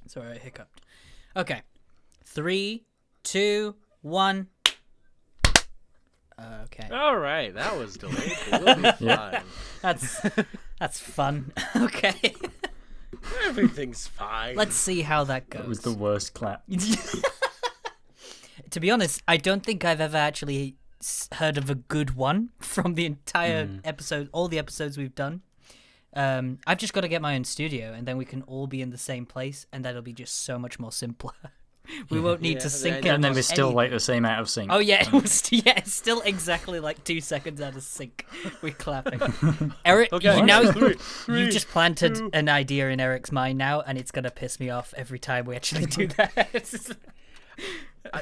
Sorry, I hiccuped. Okay. 3, 2, 1. Okay. All right, that was delayed. But we'll be fine. That's fun. Okay. Everything's fine. Let's see how that goes. That was the worst clap. To be honest, I don't think I've ever actually heard of a good one from the entire episode, all the episodes we've done. I've just got to get my own studio, and then we can all be in the same place, and that'll be just so much more simpler. We won't need to sync it. And then we're still like the same out of sync. Oh yeah, it's still exactly like 2 seconds out of sync. We're clapping. Eric, Okay, you just planted an idea in Eric's mind now, and it's gonna piss me off every time we actually do that.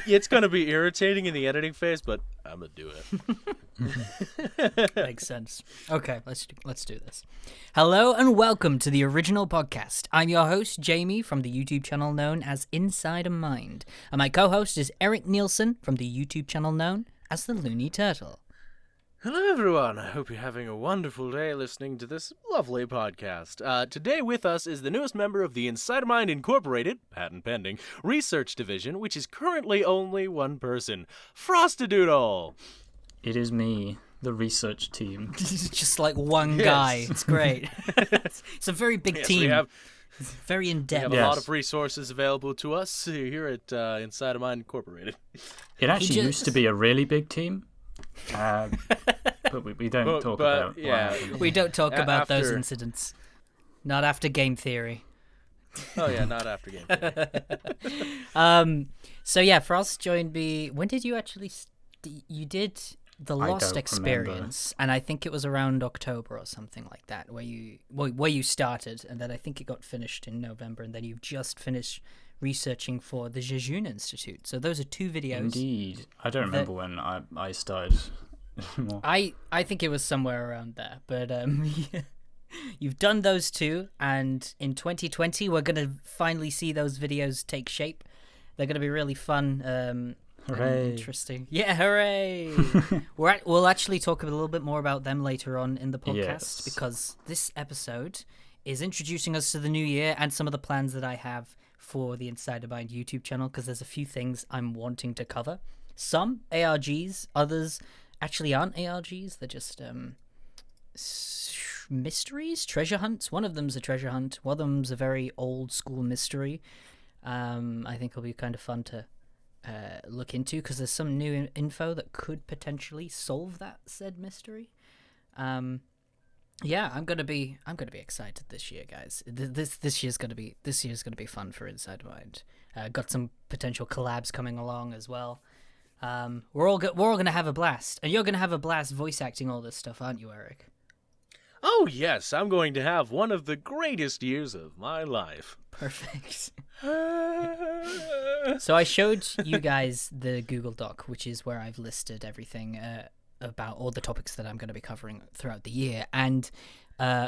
It's going to be irritating in the editing phase, but I'm going to do it. Makes sense. Okay, let's do this. Hello and welcome to the original podcast. I'm your host, Jamie, from the YouTube channel known as Inside a Mind. And my co-host is Eric Nielsen from the YouTube channel known as The Looney Turtle. Hello, everyone. I hope you're having a wonderful day listening to this lovely podcast. Today with us is the newest member of the Inside of Mind Incorporated, patent pending, research division, which is currently only one person, Frostadoodle. It is me, the research team. Just like one guy. It's great. It's a very big team. Very in-depth. We have a lot of resources available to us here at Inside of Mind Incorporated. It actually used to be a really big team. But we don't talk about we don't talk about those incidents. Not after game theory. Oh yeah, not after game theory. So yeah, Frost joined me. When did you actually you did the Lost Experience, and I think it was around October or something like that, where you started, and then I think it got finished in November, and then you've just finished researching for the Jejune Institute. So those are 2 videos. Indeed. I don't remember when I started. I think it was somewhere around there. But you've done those 2, and in 2020 we're going to finally see those videos take shape. They're going to be really fun. Hooray. Interesting. Yeah, hooray. We'll actually talk a little bit more about them later on in the podcast, because this episode is introducing us to the new year and some of the plans that I have for the Inside of Mind YouTube channel, because there's a few things I'm wanting to cover. Some ARGs, others actually aren't ARGs. They're just mysteries, treasure hunts. One of them's a treasure hunt. One of them's a very old school mystery. I think it'll be kind of fun to look into, because there's some new info that could potentially solve that said mystery. Yeah, I'm gonna be excited this year, guys. This year's gonna be fun for Inside Mind. Got some potential collabs coming along as well. We're all gonna have a blast, and you're gonna have a blast voice acting all this stuff, aren't you, Eric? Oh yes, I'm going to have one of the greatest years of my life. Perfect. So I showed you guys the Google Doc, which is where I've listed everything about all the topics that I'm going to be covering throughout the year, and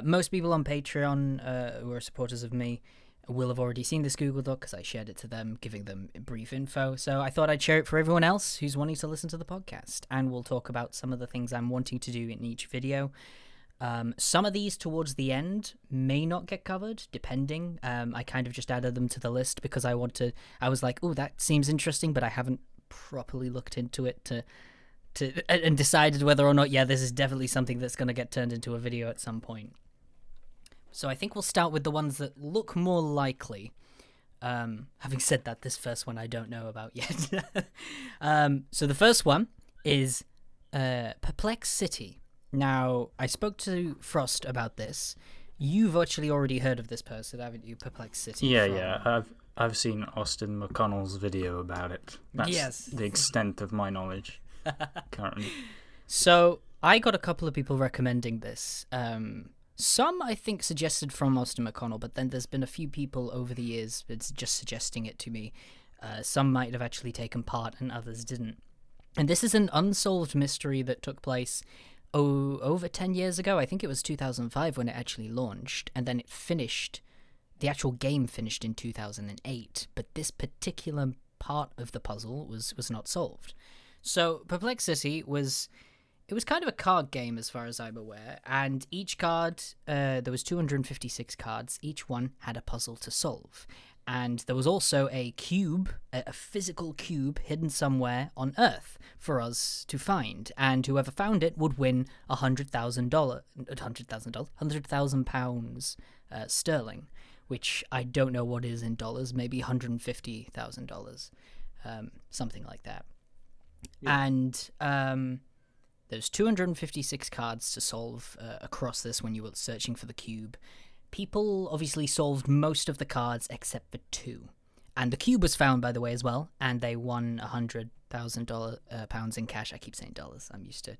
most people on Patreon who are supporters of me will have already seen this Google Doc, because I shared it to them, giving them brief info. So I thought I'd share it for everyone else who's wanting to listen to the podcast, and we'll talk about some of the things I'm wanting to do in each video. Some of these towards the end may not get covered, depending. I kind of just added them to the list because I was like, oh, that seems interesting, but I haven't properly looked into it and decided whether or not, this is definitely something that's going to get turned into a video at some point. So I think we'll start with the ones that look more likely. Having said that, this first one I don't know about yet. So the first one is Perplex City. Now, I spoke to Frost about this. You've actually already heard of this person, haven't you? Perplex City. Yeah. I've seen Austin McConnell's video about it. That's the extent of my knowledge currently. So I got a couple of people recommending this. Some, I think, suggested from Austin McConnell, but then there's been a few people over the years that's just suggesting it to me. Some might have actually taken part and others didn't. And this is an unsolved mystery that took place over 10 years ago. I think it was 2005 when it actually launched, and then it finished. The actual game finished in 2008, but this particular part of the puzzle was not solved. So Perplex City was kind of a card game as far as I'm aware, and each card, there was 256 cards, each one had a puzzle to solve. And there was also a cube, a physical cube, hidden somewhere on Earth for us to find. And whoever found it would win £100,000 sterling, which I don't know what is in dollars, maybe $150,000, something like that. Yeah. And there's 256 cards to solve across this when you were searching for the cube. People obviously solved most of the cards except for 2. And the cube was found, by the way, as well, and they won £100,000 in cash. I keep saying dollars. I'm used to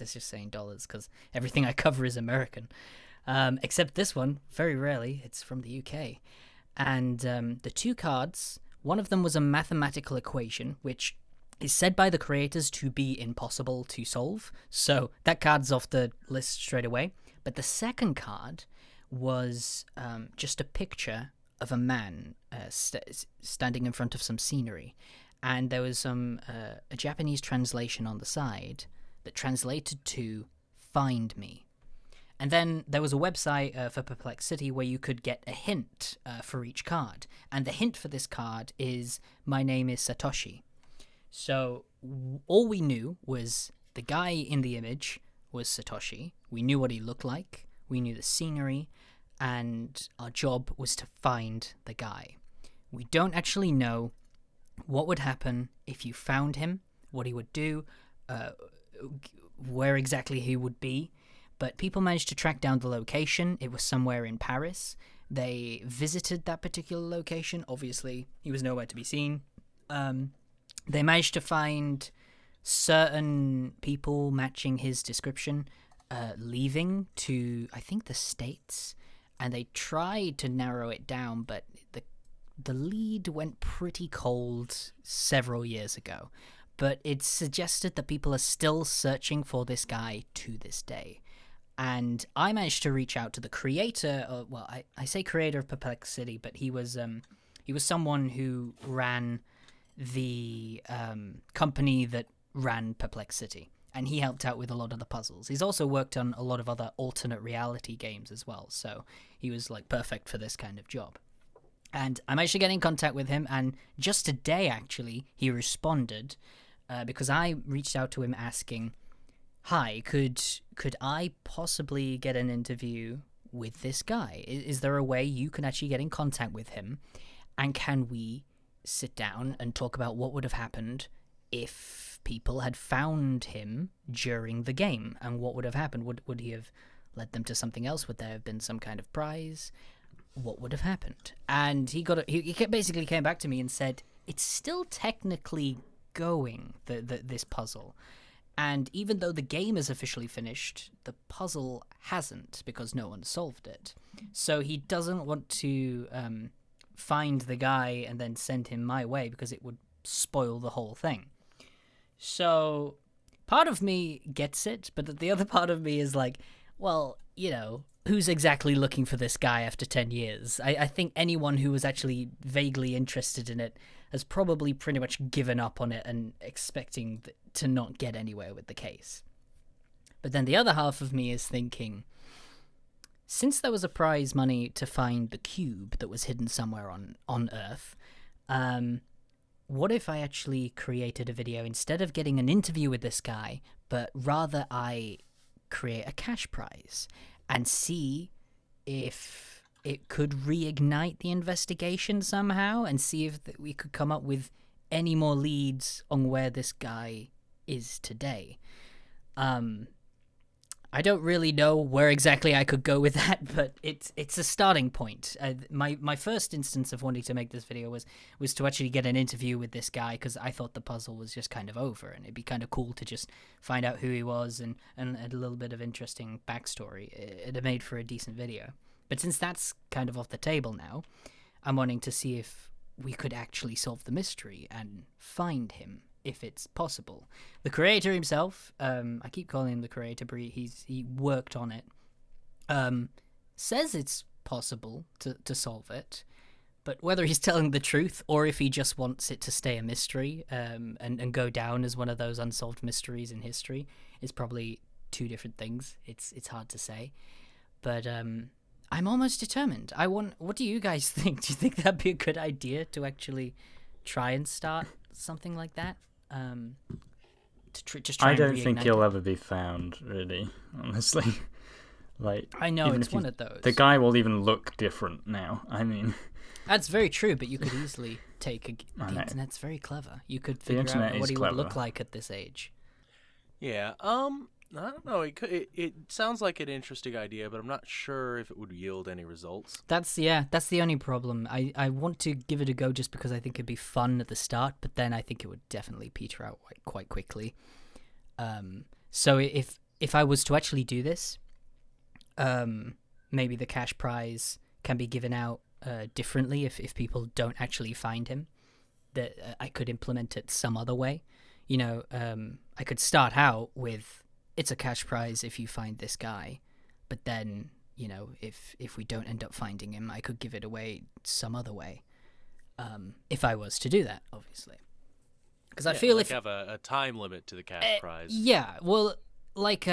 just saying dollars because everything I cover is American. Except this one, very rarely, it's from the UK. And the 2 cards, one of them was a mathematical equation, which is said by the creators to be impossible to solve. So that card's off the list straight away. But the second card was just a picture of a man standing in front of some scenery, and there was a Japanese translation on the side that translated to "Find Me." And then there was a website for Perplex City where you could get a hint for each card, and the hint for this card is "My name is Satoshi." So all we knew was the guy in the image was Satoshi. We knew what he looked like. We knew the scenery, and our job was to find the guy. We don't actually know what would happen if you found him, what he would do, where exactly he would be, but people managed to track down the location. It was somewhere in Paris. They visited that particular location. Obviously, he was nowhere to be seen. They managed to find certain people matching his description, leaving to, I think, the States, and they tried to narrow it down, but the lead went pretty cold several years ago. But it suggested that people are still searching for this guy to this day. And I managed to reach out to the creator of, well, I say creator of Perplex City, but he was someone who ran the company that ran Perplex City. And he helped out with a lot of the puzzles. He's also worked on a lot of other alternate reality games as well, so he was like perfect for this kind of job. And I managed to get in contact with him, and just today, actually, he responded because I reached out to him asking, "Hi, could I possibly get an interview with this guy? Is there a way you can actually get in contact with him, and can we sit down and talk about what would have happened if people had found him during the game, and what would have happened? Would he have led them to something else? Would there have been some kind of prize? What would have happened?" And he basically came back to me and said, it's still technically going, this puzzle. And even though the game is officially finished, the puzzle hasn't, because no one solved it. So he doesn't want to find the guy and then send him my way, because it would spoil the whole thing. So part of me gets it, but the other part of me is like, well, who's exactly looking for this guy after 10 years? I think anyone who was actually vaguely interested in it has probably pretty much given up on it and expecting to not get anywhere with the case. But then the other half of me is thinking, since there was a prize money to find the cube that was hidden somewhere on Earth, what if I actually created a video instead of getting an interview with this guy, but rather I create a cash prize and see if it could reignite the investigation somehow, and see if we could come up with any more leads on where this guy is today. I don't really know where exactly I could go with that, but it's a starting point. My first instance of wanting to make this video was to actually get an interview with this guy, because I thought the puzzle was just kind of over, and it'd be kind of cool to just find out who he was and a little bit of interesting backstory. It'd have made for a decent video. But since that's kind of off the table now, I'm wanting to see if we could actually solve the mystery and find him, if it's possible. The creator himself, I keep calling him the creator, but he worked on it, says it's possible to solve it, but whether he's telling the truth or if he just wants it to stay a mystery and go down as one of those unsolved mysteries in history is probably two different things. It's hard to say, but I'm almost determined. What do you guys think? Do you think that'd be a good idea to actually try and start something like that? Just try I don't and think reignite he'll it? ever be found, really, honestly. Like, I know, even it's if one of those. The guy will even look different now. I mean, That's very true, but you could easily take I the know. internet's very clever. You could The figure internet out is what he would look clever. like at this age. Yeah. I don't know. It sounds like an interesting idea, but I'm not sure if it would yield any results. That's the only problem. I want to give it a go just because I think it'd be fun at the start, but then I think it would definitely peter out quite quickly. So if I was to actually do this, maybe the cash prize can be given out differently if people don't actually find him. That I could implement it some other way. You know, I could start out with, it's a cash prize if you find this guy, but then, you know, if we don't end up finding him, I could give it away some other way. If I was to do that, obviously, because I feel if have a time limit to the cash prize. yeah, well, like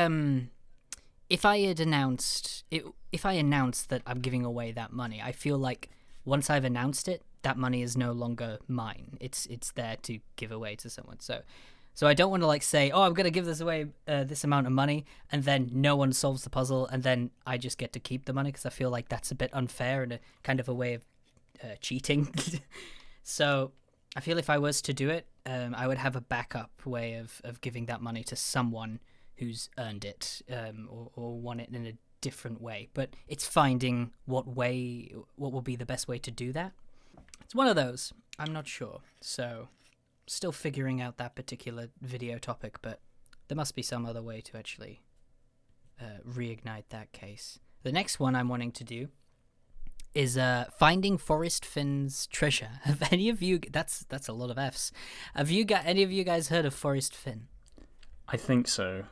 if I announced that I'm giving away that money, I feel like once I've announced it, that money is no longer mine. It's there to give away to someone. So I don't want to like say, oh, I'm gonna give this away, this amount of money, and then no one solves the puzzle, and then I just get to keep the money, because I feel like that's a bit unfair and a kind of a way of cheating. So I feel if I was to do it, I would have a backup way of giving that money to someone who's earned it, or won it in a different way. But it's finding what will be the best way to do that. It's one of those. I'm not sure. So still figuring out that particular video topic, but there must be some other way to actually reignite that case. The next one I'm wanting to do is finding Forrest Fenn's treasure. Have any of you... That's a lot of Fs. Have any of you guys heard of Forrest Fenn? I think so.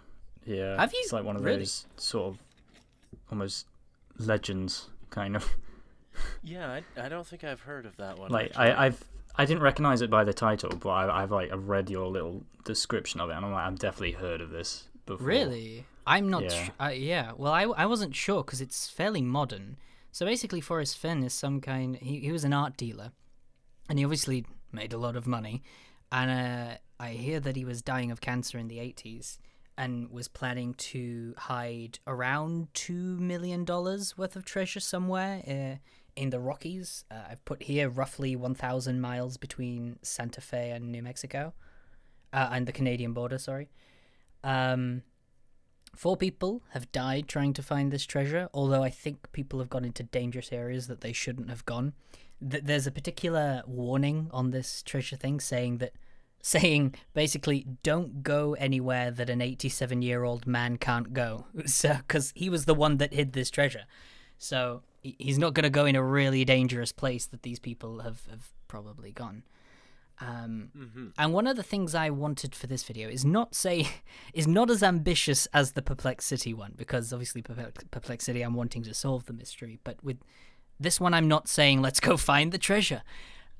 Yeah. Have you? It's like one of Really? those sort of almost legends, kind of. Yeah, I don't think I've heard of that one. Like actually. I didn't recognize it by the title, but I've read your little description of it, and I'm like, I've definitely heard of this before. Really? I'm not... Yeah. Yeah. Well, I wasn't sure, because it's fairly modern. So basically, Forrest Fenn is some kind... He was an art dealer, and he obviously made a lot of money. And I hear that he was dying of cancer in the 80s and was planning to hide around $2 million worth of treasure somewhere in the Rockies. I've put here roughly 1,000 miles between Santa Fe and New Mexico. And the Canadian border, sorry. 4 people have died trying to find this treasure, although I think people have gone into dangerous areas that they shouldn't have gone. There's a particular warning on this treasure thing saying basically don't go anywhere that an 87-year-old man can't go, so because he was the one that hid this treasure. So he's not going to go in a really dangerous place that these people have probably gone. And one of the things I wanted for this video is not as ambitious as the Perplex City one, because obviously Perplex City I'm wanting to solve the mystery, but with this one I'm not saying let's go find the treasure.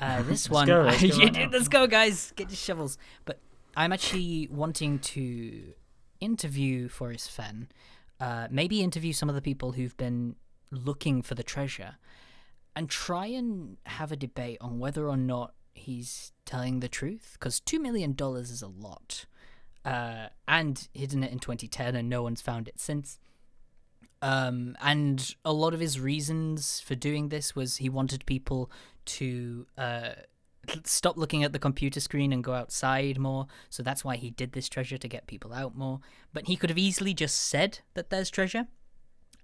This one, let's go guys, get your shovels. But I'm actually wanting to interview Forrest Fenn, maybe interview some of the people who've been looking for the treasure, and try and have a debate on whether or not he's telling the truth, because $2 million is a lot, and hidden it in 2010 and no one's found it since. And a lot of his reasons for doing this was he wanted people to stop looking at the computer screen and go outside more, so that's why he did this treasure, to get people out more. But he could have easily just said that there's treasure,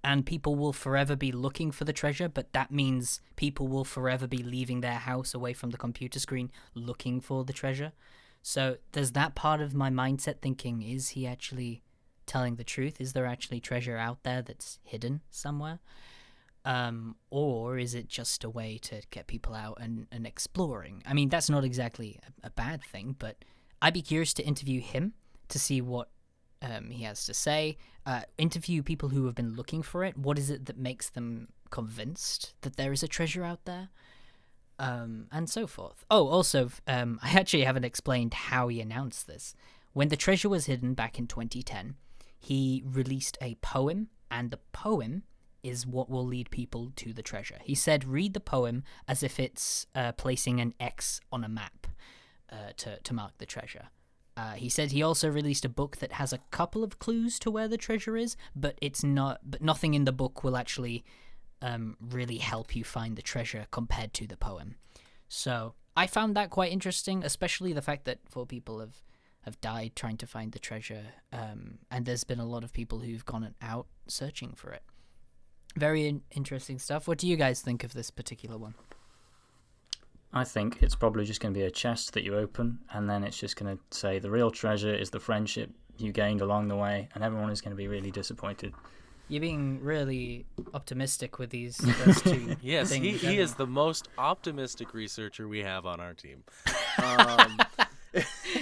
and people will forever be looking for the treasure, but that means people will forever be leaving their house away from the computer screen looking for the treasure. So there's that part of my mindset thinking, is he actually telling the truth? Is there actually treasure out there that's hidden somewhere? Or is it just a way to get people out and exploring? I mean, that's not exactly a bad thing, but I'd be curious to interview him to see what he has to say. Interview people who have been looking for it. What is it that makes them convinced that there is a treasure out there? And so forth. Oh, also, I actually haven't explained how he announced this. When the treasure was hidden back in 2010, he released a poem, and the poem is what will lead people to the treasure. He said, read the poem as if it's placing an X on a map to mark the treasure. He said he also released a book that has a couple of clues to where the treasure is, but nothing in the book will actually really help you find the treasure compared to the poem. So I found that quite interesting, especially the fact that 4 people have died trying to find the treasure, and there's been a lot of people who've gone out searching for it. Very interesting stuff. What do you guys think of this particular one? I think it's probably just going to be a chest that you open, and then it's just going to say the real treasure is the friendship you gained along the way, and everyone is going to be really disappointed. You're being really optimistic with these first 2 Yes, things. he is the most optimistic researcher we have on our team.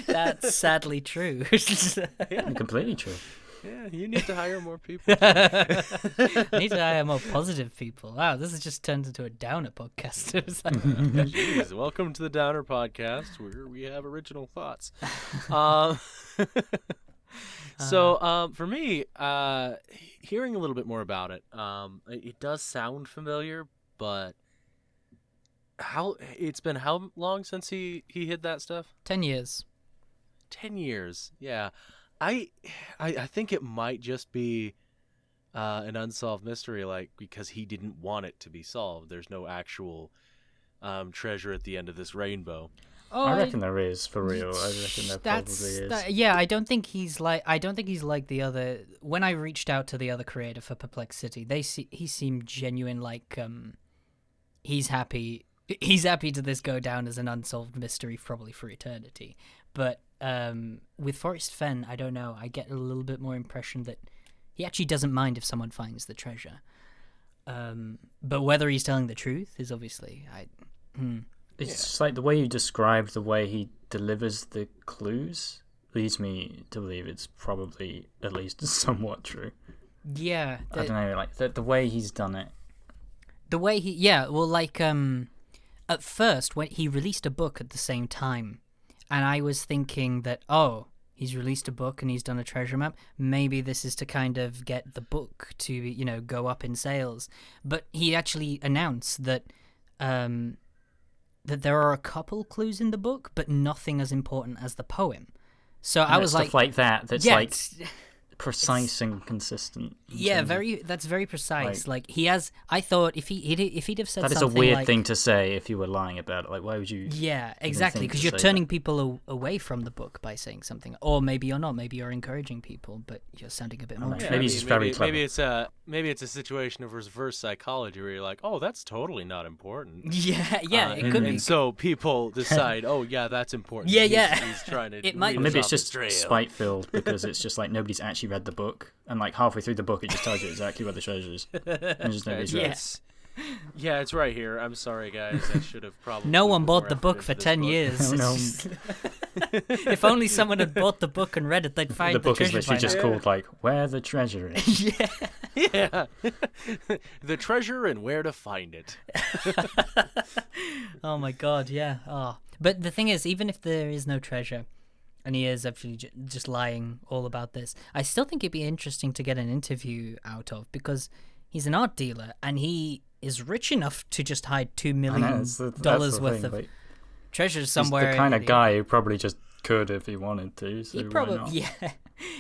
That's sadly true. Completely true. Yeah, you need to hire more people. Need to hire more positive people. Wow, this has just turned into a downer podcast. Jeez, welcome to the Downer Podcast, where we have original thoughts. So for me, hearing a little bit more about it, it does sound familiar, but it's been how long since he hid that stuff? 10 years. 10 years, yeah. I think it might just be an unsolved mystery, like, because he didn't want it to be solved. There's no actual treasure at the end of this rainbow. Oh, I reckon there is, for real. I reckon there probably is. Yeah, I don't think he's like the other. When I reached out to the other creator for Perplex City, he seemed genuine. Like he's happy. He's happy to this go down as an unsolved mystery, probably for eternity. But with Forrest Fenn, I don't know. I get a little bit more impression that he actually doesn't mind if someone finds the treasure. But whether he's telling the truth is obviously It's like the way you described the way he delivers the clues leads me to believe it's probably at least somewhat true. Yeah. I don't know, like the way he's done it. The way at first when he released a book at the same time, and I was thinking that, he's released a book and he's done a treasure map. Maybe this is to kind of get the book to, go up in sales. But he actually announced that that there are a couple clues in the book, but nothing as important as the poem. So I was stuff like that. That's like precise and consistent. Yeah, that's very precise. Like he has. I thought if he'd have said that is something a weird like, thing to say if you were lying about it. Like, why would you? Yeah, exactly. Because you're turning people away from the book by saying something, or maybe you're not. Maybe you're encouraging people, but you're sounding a bit more. Maybe he's just very clever. Maybe it's a situation of reverse psychology where you're like, oh, that's totally not important. Yeah, it could be. And so people decide, oh, yeah, that's important. Yeah. He's trying to. Maybe it's just spite-filled because it's just like nobody's actually read the book, and like halfway through the book it just tells you exactly where the treasure is. And just nobody's read it. Yeah, it's right here. I'm sorry, guys. I should have probably. No one bought the book for 10 years. No. If only someone had bought the book and read it, they'd find the book treasure. Is literally just called like "Where the Treasure Is." Yeah. The treasure and where to find it. Oh my god, yeah. Oh, but the thing is, even if there is no treasure, and he is actually just lying all about this, I still think it'd be interesting to get an interview out of, because he's an art dealer and he is rich enough to just hide $2 million worth of treasure somewhere. He's the kind of guy who probably just could if he wanted to. So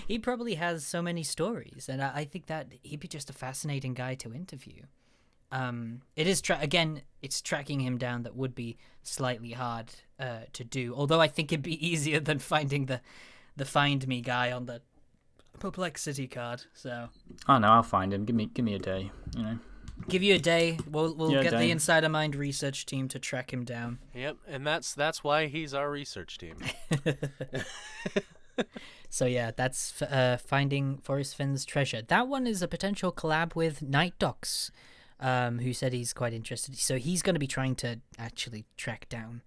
he probably has so many stories, and I think that he'd be just a fascinating guy to interview. It is it's tracking him down that would be slightly hard to do. Although I think it'd be easier than finding the Find Me guy on the Perplex City card. So. Oh no, I'll find him. Give me a day. Give you a day. We'll get the Insider Mind research team to track him down. Yep, and that's why he's our research team. So yeah, that's finding Forrest Fenn's treasure. That one is a potential collab with Night Docs, who said he's quite interested. So he's going to be trying to actually track down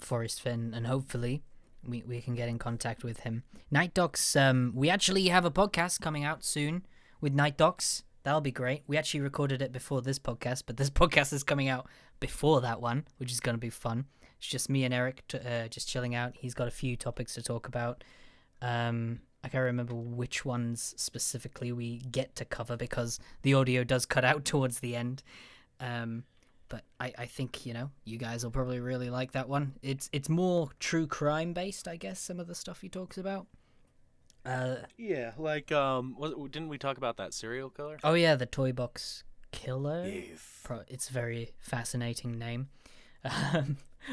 Forrest Fenn, and hopefully we can get in contact with him. Night Docs, we actually have a podcast coming out soon with Night Docs. That'll be great. We actually recorded it before this podcast, but this podcast is coming out before that one, which is going to be fun. It's just me and Eric just chilling out. He's got a few topics to talk about. I I can't remember which ones specifically we get to cover because the audio does cut out towards the end. But I think, you guys will probably really like that one. It's more true crime based, I guess, some of the stuff he talks about. Yeah, like didn't we talk about that serial killer? Oh yeah, the Toy Box Killer. Yes. It's a very fascinating name.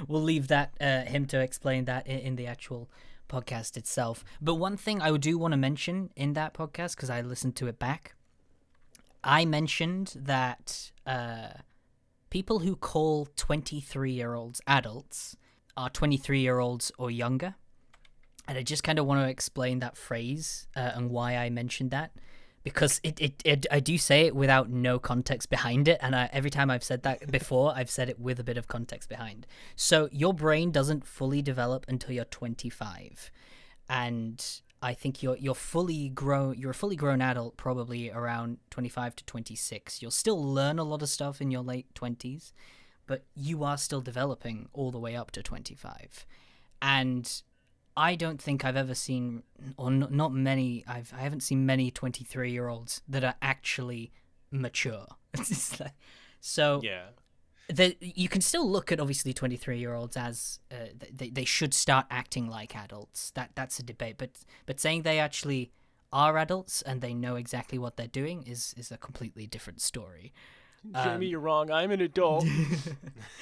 We'll leave that him to explain that in the actual podcast itself. But one thing I do want to mention in that podcast, because I listened to it back, I mentioned that people who call 23-year-olds adults are 23-year-olds or younger. And I just kind of want to explain that phrase and why I mentioned that. Because I do say it without no context behind it. And every time I've said that before, I've said it with a bit of context behind. So your brain doesn't fully develop until you're 25. And I think you're a fully grown adult probably around 25 to 26. You'll still learn a lot of stuff in your late 20s, but you are still developing all the way up to 25. And I don't think I've ever seen, or not many, I haven't seen many 23-year-olds that are actually mature. So Yeah. You can still look at obviously 23-year-olds as they should start acting like adults. That's a debate, but saying they actually are adults and they know exactly what they're doing is a completely different story. Jamie, you're wrong. I'm an adult.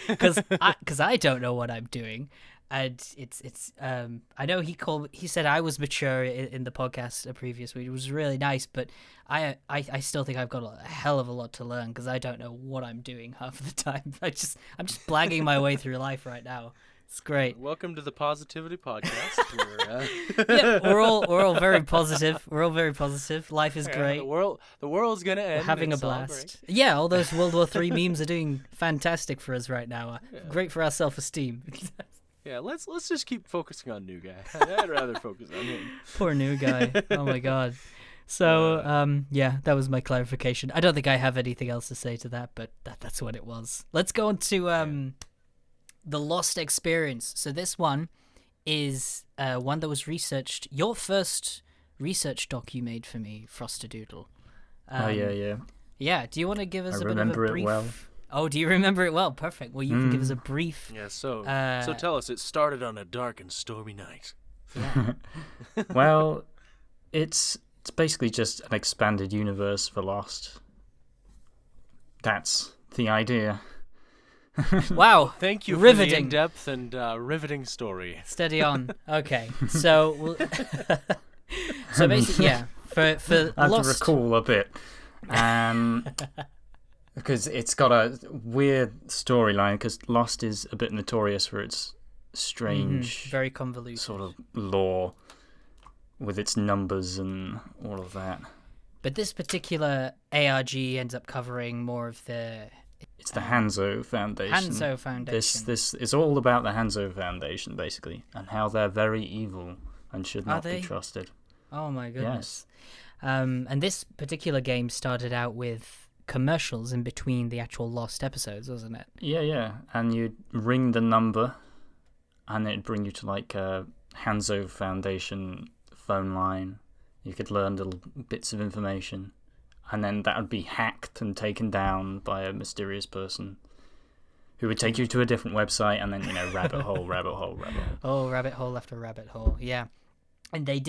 Because I don't know what I'm doing. And it's I know he said I was mature in the podcast a previous week. It was really nice, but I still think I've got a hell of a lot to learn because I don't know what I'm doing half the time. I'm just blagging my way through life right now. It's great. Welcome to the Positivity Podcast. Yeah, we're all very positive. We're all very positive. Life is great. The world's gonna end. We're having a blast. Yeah, all those World War III memes are doing fantastic for us right now. Great for our self-esteem. Yeah, let's just keep focusing on New Guy. I'd rather focus on him. Poor New Guy. Oh my god. So, yeah, that was my clarification. I don't think I have anything else to say to that, but that's what it was. Let's go on to the Lost experience. So this one is one that was researched. Your first research doc you made for me, Frostadoodle. Yeah. Yeah, do you want to give us a bit of a remember brief? it well. Oh, do you remember it well? Perfect. Well, you can give us a brief. Yeah, so tell us, it started on a dark and stormy night. Yeah. Well, it's basically just an expanded universe for Lost. That's the idea. Wow. Thank you Riveting. for the in-depth and riveting story. Steady on. Okay. So, so basically, yeah. For I have Lost. to recall a bit. Because it's got a weird storyline, because Lost is a bit notorious for its strange, very convoluted sort of lore with its numbers and all of that. But this particular ARG ends up covering more of the... It's the Hanzo Foundation. Hanzo Foundation. This is all about the Hanzo Foundation, basically, and how they're very evil and should not be trusted. Oh my goodness. Yes. And this particular game started out with commercials in between the actual Lost episodes, wasn't it? Yeah. And you'd ring the number, and it'd bring you to like a Hanzo Foundation phone line. You could learn little bits of information, and then that would be hacked and taken down by a mysterious person who would take you to a different website, and then rabbit hole. Oh, rabbit hole after rabbit hole. Yeah, and they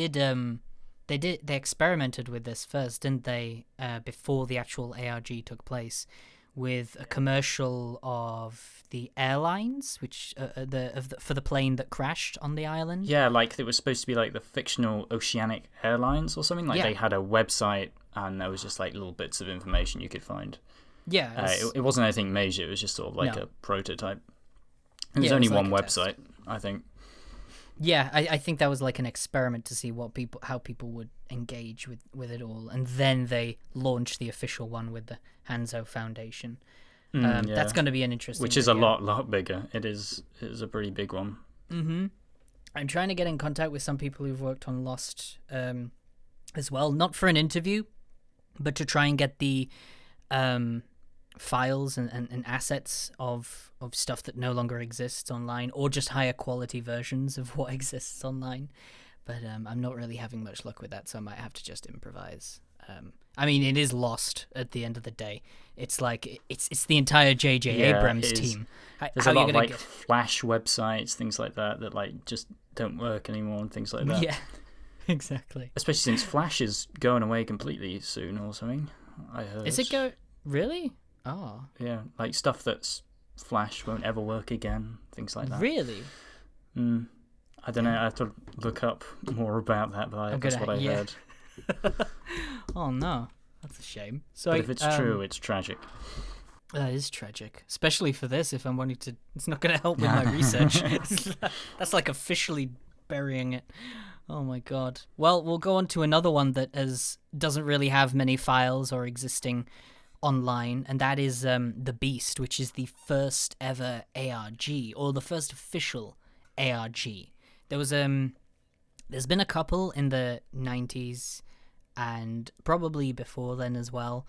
experimented with this first, didn't they? Before the actual ARG took place, with a commercial of the airlines, which for the plane that crashed on the island. Yeah, like it was supposed to be like the fictional Oceanic Airlines or something. Like they had a website, and there was just like little bits of information you could find. Yeah, it wasn't anything major. It was just sort of like a prototype. It was only one website, I think. Yeah, I think that was like an experiment to see how people would engage with it all, and then they launched the official one with the Hanzo Foundation. That's going to be an interesting. Which is a lot bigger. It is a pretty big one. Mm-hmm. I'm trying to get in contact with some people who've worked on Lost as well, not for an interview, but to try and get the files and assets of stuff that no longer exists online, or just higher quality versions of what exists online. but I'm not really having much luck with that, so I might have to just improvise. I mean, it is lost at the end of the day. It's like it's the entire J.J. Yeah, Abrams it is. team. There's a lot of like Flash websites, things like that like just don't work anymore and things like that. Yeah, exactly. Especially since Flash is going away completely soon or something. I heard. Is it really? Oh. Yeah, like stuff that's Flash won't ever work again, things like that. Really? I don't know. I have to look up more about that, but that's what I heard. Oh no, that's a shame. So but if it's true, it's tragic. That is tragic, especially for this. If I'm wanting to, it's not going to help with my research. That's like officially burying it. Oh my god. Well, we'll go on to another one that doesn't really have many files or existing online, and that is The Beast, which is the first ever ARG, or the first official ARG. There was there's been a couple in the 90s and probably before then as well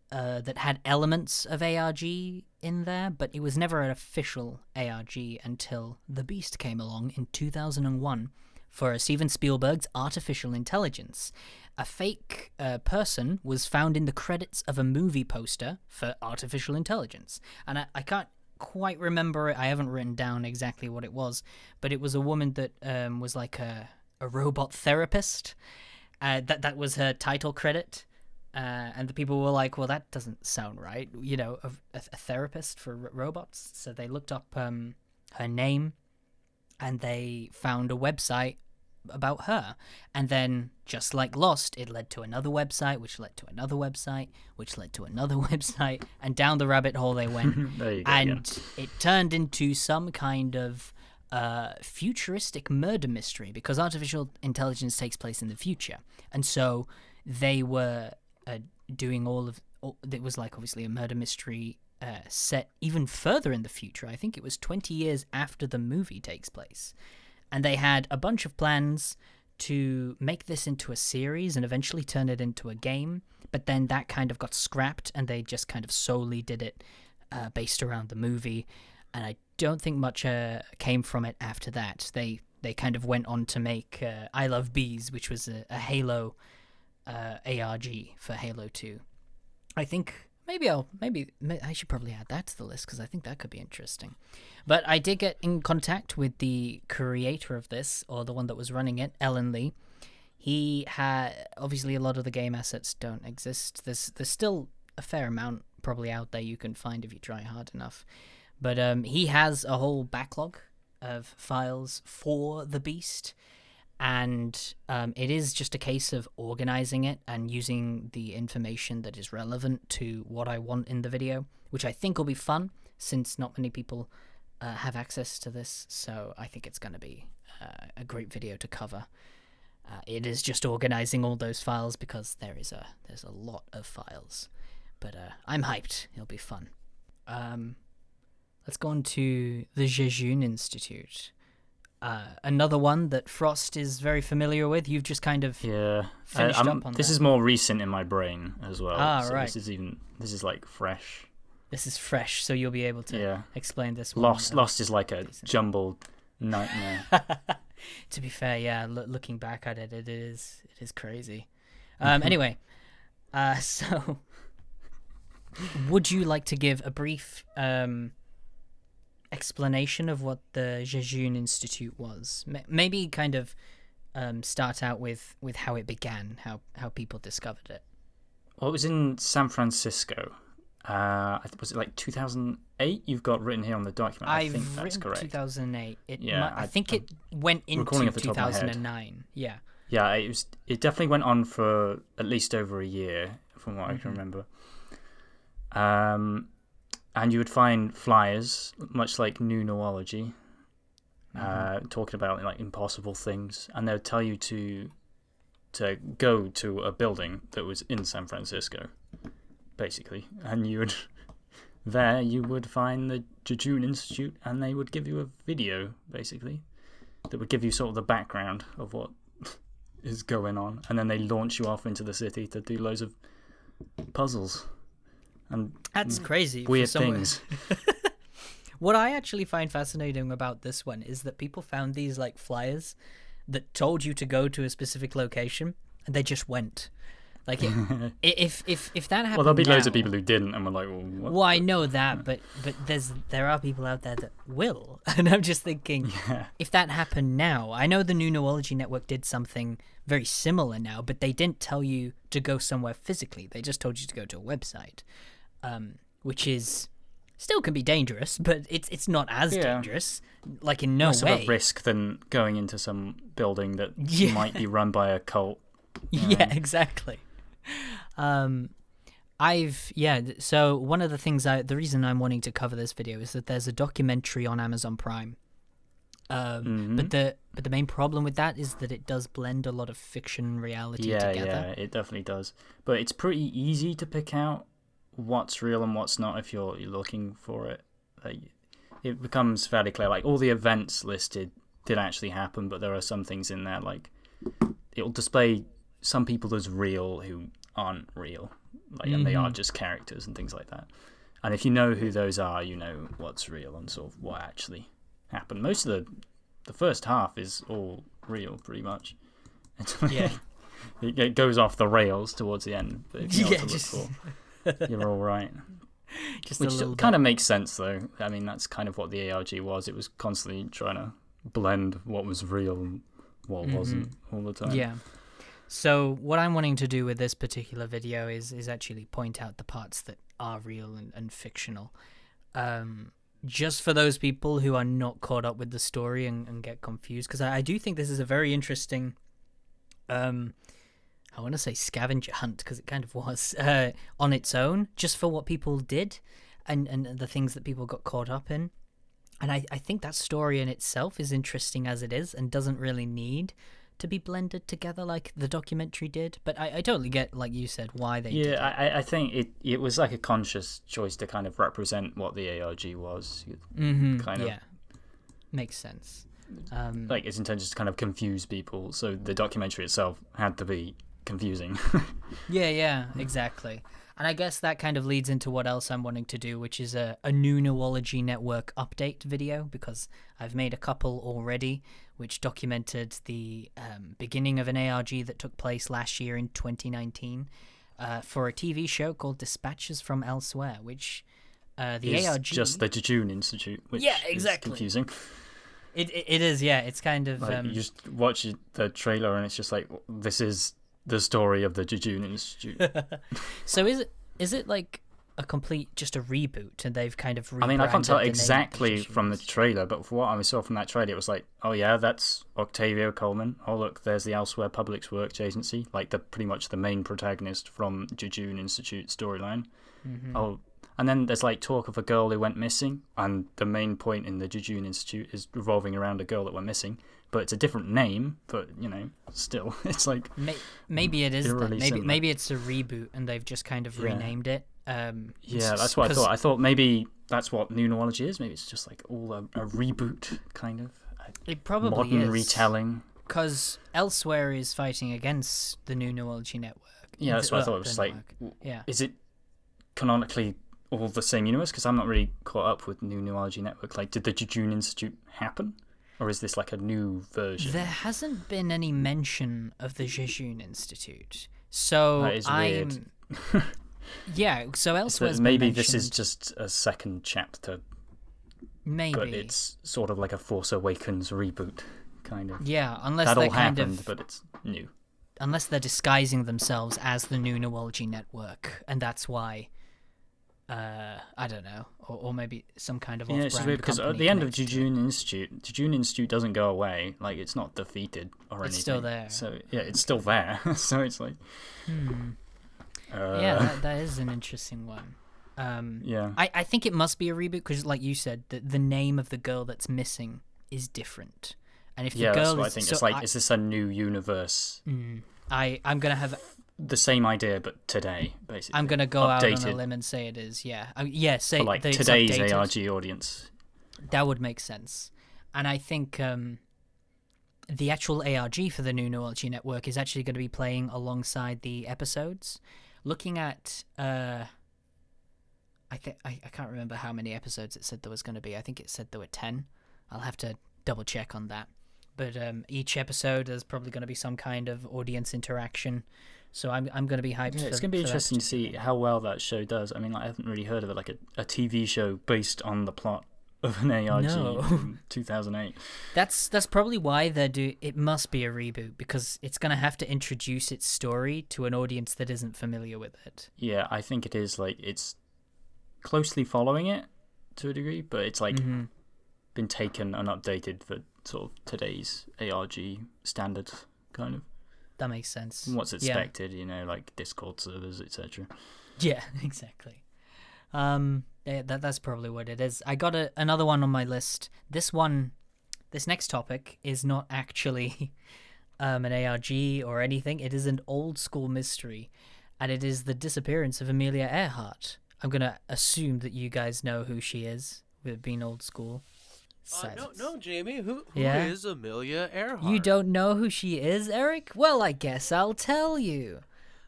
that had elements of ARG in there, but it was never an official ARG until The Beast came along in 2001 for Steven Spielberg's Artificial Intelligence. A fake person was found in the credits of a movie poster for Artificial Intelligence. And I can't quite remember it. I haven't written down exactly what it was, but it was a woman that was like a robot therapist. That was her title credit. And the people were like, well, that doesn't sound right. You know, a therapist for robots. So they looked up her name and they found a website about her. And then, just like Lost, it led to another website, which led to another website, which led to another website. And down the rabbit hole they went. There you go, and it turned into some kind of futuristic murder mystery, because artificial intelligence takes place in the future. And so they were doing it was like obviously a murder mystery set even further in the future. I think it was 20 years after the movie takes place. And they had a bunch of plans to make this into a series and eventually turn it into a game. But then that kind of got scrapped and they just kind of solely did it based around the movie. And I don't think much came from it after that. They kind of went on to make I Love Bees, which was a Halo ARG for Halo 2. I think maybe I should probably add that to the list, because I think that could be interesting. But I did get in contact with the creator of this, or the one that was running it, Ellen Lee. He had, obviously a lot of the game assets don't exist. There's still a fair amount probably out there you can find if you try hard enough. But he has a whole backlog of files for The Beast. And it is just a case of organizing it and using the information that is relevant to what I want in the video, which I think will be fun, since not many people have access to this. So I think it's going to be a great video to cover. It is just organizing all those files, because there's a lot of files. But I'm hyped. It'll be fun. Let's go on to the Jejune Institute. Another one that Frost is very familiar with. You've just kind of finished up on this that. is more recent in my brain as well. So right. This is like fresh. This is fresh, so you'll be able to explain this one. Lost is like a jumbled nightmare. To be fair, yeah, looking back at it, it is crazy. Anyway, so would you like to give a brief explanation of what the Jejune Institute was? Maybe kind of start out with how it began, how people discovered it. Well, it was in San Francisco. Was it like 2008? You've got written here on the document. I think that's correct. 2008. I think it went into 2009. Yeah. Yeah, it definitely went on for at least over a year, from what I can remember. And you would find flyers, much like New Neurology, talking about like impossible things, and they would tell you to go to a building that was in San Francisco, basically, and you would find the Jejune Institute, and they would give you a video, basically, that would give you sort of the background of what is going on, and then they launch you off into the city to do loads of puzzles. And that's crazy. Weird things. What I actually find fascinating about this one is that people found these like flyers that told you to go to a specific location, and they just went. Like, if that happened, Well, there'll be loads now- of people who didn't, and we're like, well, what? Well, I know that, but there are people out there that will, and I'm just thinking, if that happened now, I know the new Neurology Network did something very similar now, but they didn't tell you to go somewhere physically. They just told you to go to a website, which is still can be dangerous, but it's not as dangerous. Like in no Less way. of a risk than going into some building that Yeah. might be run by a cult. Yeah, exactly. So one of the things the reason I'm wanting to cover this video is that there's a documentary on Amazon Prime. But the main problem with that is that it does blend a lot of fiction and reality together. Yeah, it definitely does. But it's pretty easy to pick out what's real and what's not if you're looking for it. Like, it becomes fairly clear. Like, all the events listed did actually happen, but there are some things in there, like, it'll display some people as real who aren't real, like, and they are just characters and things like that. And if you know who those are, you know what's real and sort of what actually happened. Most of the first half is all real, pretty much. Yeah. It goes off the rails towards the end, but if you know what to just- look for, you're all right. Just Which a little kind of makes sense, though. I mean, that's kind of what the ARG was. It was constantly trying to blend what was real and what wasn't all the time. Yeah. So what I'm wanting to do with this particular video is actually point out the parts that are real and fictional. Just for those people who are not caught up with the story and get confused, because I do think this is a very interesting, I want to say scavenger hunt, because it kind of was, on its own, just for what people did and the things that people got caught up in. And I think that story in itself is interesting as it is and doesn't really need to be blended together like the documentary did. But I totally get, like you said, why they did it. I think it was like a conscious choice to kind of represent what the ARG was. Yeah, makes sense. Like, its intention is to kind of confuse people, so the documentary itself had to be confusing. Yeah, exactly. And I guess that kind of leads into what else I'm wanting to do, which is a new Neurology Network update video, because I've made a couple already, which documented the beginning of an ARG that took place last year in 2019 for a TV show called Dispatches from Elsewhere, which the ARG... just the Jejune Institute, which is confusing. It is, yeah. It's kind of... Like, you just watch the trailer and it's just like, this is the story of the Jejune Institute. So is it like a complete, just a reboot, and they've kind of I mean, I can't tell rebranded the name exactly of from the trailer, but for what I saw from that trailer, it was like, oh yeah, that's Octavio Coleman. Oh look, there's the Elsewhere Public Works Agency, like pretty much the main protagonist from Jejune Institute storyline. Oh, and then there's like talk of a girl who went missing, and the main point in the Jejune Institute is revolving around a girl that went missing, but it's a different name. But you know, still, it's like maybe it is that. really similar. Maybe it's a reboot, and they've just kind of renamed it. Yeah, that's what I thought. I thought maybe that's what new neurology is. Maybe it's just like all a reboot, kind of. It probably modern is. retelling. Because Elsewhere is fighting against the new Neurology Network. Yeah, that's what I thought. It was like, is it canonically all the same universe? Because I'm not really caught up with new Neurology Network. Like, did the Jejune Institute happen? Or is this like a new version? There hasn't been any mention of the Jejune Institute. So that is weird. Yeah, so Elsewhere's maybe been this is mentioned. just a second chapter, Maybe. but it's sort of like a Force Awakens reboot, kind of. Yeah, unless That they're all kind happened, of... but it's new. Unless they're disguising themselves as the new Neurology Network, and that's why... I don't know. Or maybe some kind of Yeah, it's just weird because at the end of Jejune Institute doesn't go away. Like, it's not defeated or anything. It's still there. So yeah, it's still there. So it's like, yeah, that is an interesting one. Yeah. I think it must be a reboot because, like you said, the name of the girl that's missing is different. And if the girl that's what is, I think. so It's like, is this a new universe? I'm gonna have The same idea, but today, basically. I'm gonna go out on a Updated limb and say it is. Yeah, say for like that it's today's updated. ARG audience. That would make sense. And I think the actual ARG for the new Neurology Network is actually going to be playing alongside the episodes. Looking at, I can't remember how many episodes it said there was going to be. I think it said there were 10. I'll have to double check on that. But each episode there's probably going to be some kind of audience interaction. So I'm going to be hyped. Yeah, it's going to be interesting to see how well that show does. I mean, like, I haven't really heard of it, like a TV show based on the plot of an ARG from 2008. That's probably why it must be a reboot, because it's going to have to introduce its story to an audience that isn't familiar with it. Yeah, I think it is, like, it's closely following it to a degree, but it's like been taken and updated for sort of today's ARG standards, kind of. That makes sense. What's expected, like Discord servers, etc. Yeah, exactly. That's probably what it is. I got another one on my list. This next topic is not actually an ARG or anything. It is an old school mystery, and it is the disappearance of Amelia Earhart. I'm gonna assume that you guys know who she is, with it being old school. No, Jamie. Who Yeah? is Amelia Earhart? You don't know who she is, Eric? Well, I guess I'll tell you.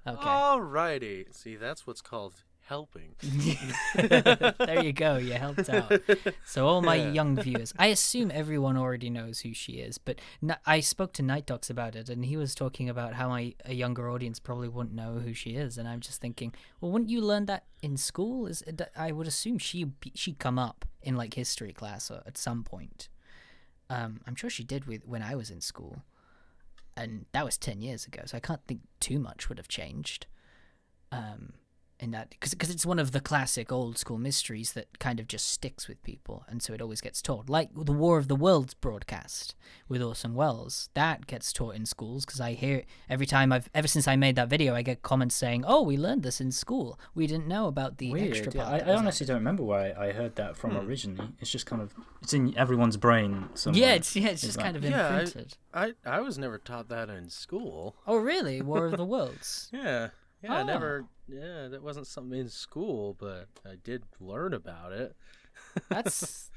Okay. Alrighty. See, that's what's called helping. There you go. You helped out. So all my young viewers, I assume everyone already knows who she is, but I spoke to Night Docs about it, and he was talking about how a younger audience probably wouldn't know who she is, and I'm just thinking, well, wouldn't you learn that in school? I would assume she'd come up in like history class or at some point. I'm sure she did when I was in school, and that was 10 years ago, so I can't think too much would have changed. In that, because it's one of the classic old school mysteries that kind of just sticks with people, and so it always gets taught. Like the War of the Worlds broadcast with Orson Welles, that gets taught in schools, because I hear every time ever since I made that video, I get comments saying, "Oh, we learned this in school. We didn't know about the extra part." I honestly don't remember where I heard that from originally. It's just kind of it's in everyone's brain somewhere. Yeah, it's just kind of imprinted. I was never taught that in school. Oh, really? War of the Worlds? Yeah, I Oh. never. Yeah, that wasn't something in school, but I did learn about it. That's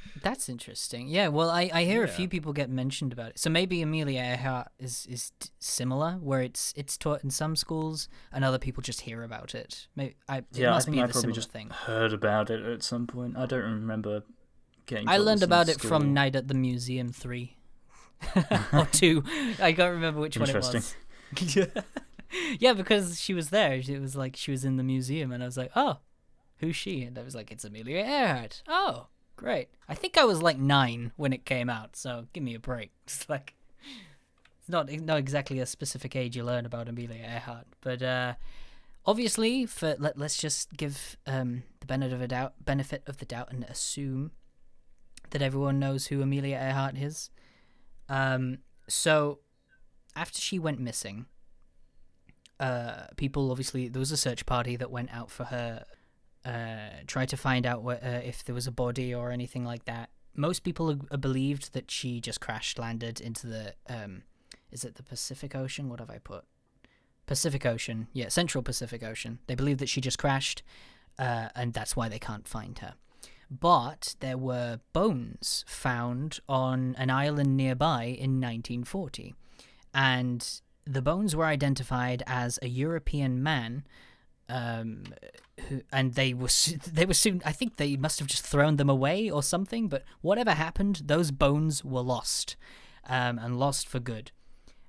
interesting. Yeah, well, I hear a few people get mentioned about it. So maybe Amelia Earhart is similar, where it's taught in some schools and other people just hear about it. Maybe I think I probably just heard about it at some point. I don't remember getting. I learned about it school. from Night at the Museum 3 or 2. I can't remember which one it was. Yeah, because she was there. It was like she was in the museum, and I was like, "Oh, who's she?" And I was like, "It's Amelia Earhart." Oh, great. I think I was like 9 when it came out, so give me a break. It's like it's not exactly a specific age you learn about Amelia Earhart, but obviously, let's just give the benefit of the doubt, and assume that everyone knows who Amelia Earhart is. So after she went missing, people, obviously, there was a search party that went out for her, tried to find out if there was a body or anything like that. Most people believed that she just landed into the, is it the Pacific Ocean? What have I put? Pacific Ocean. Yeah, Central Pacific Ocean. They believe that she just crashed, and that's why they can't find her. But there were bones found on an island nearby in 1940, and the bones were identified as a European man, and they were soon. I think they must have just thrown them away or something. But whatever happened, those bones were lost, and lost for good.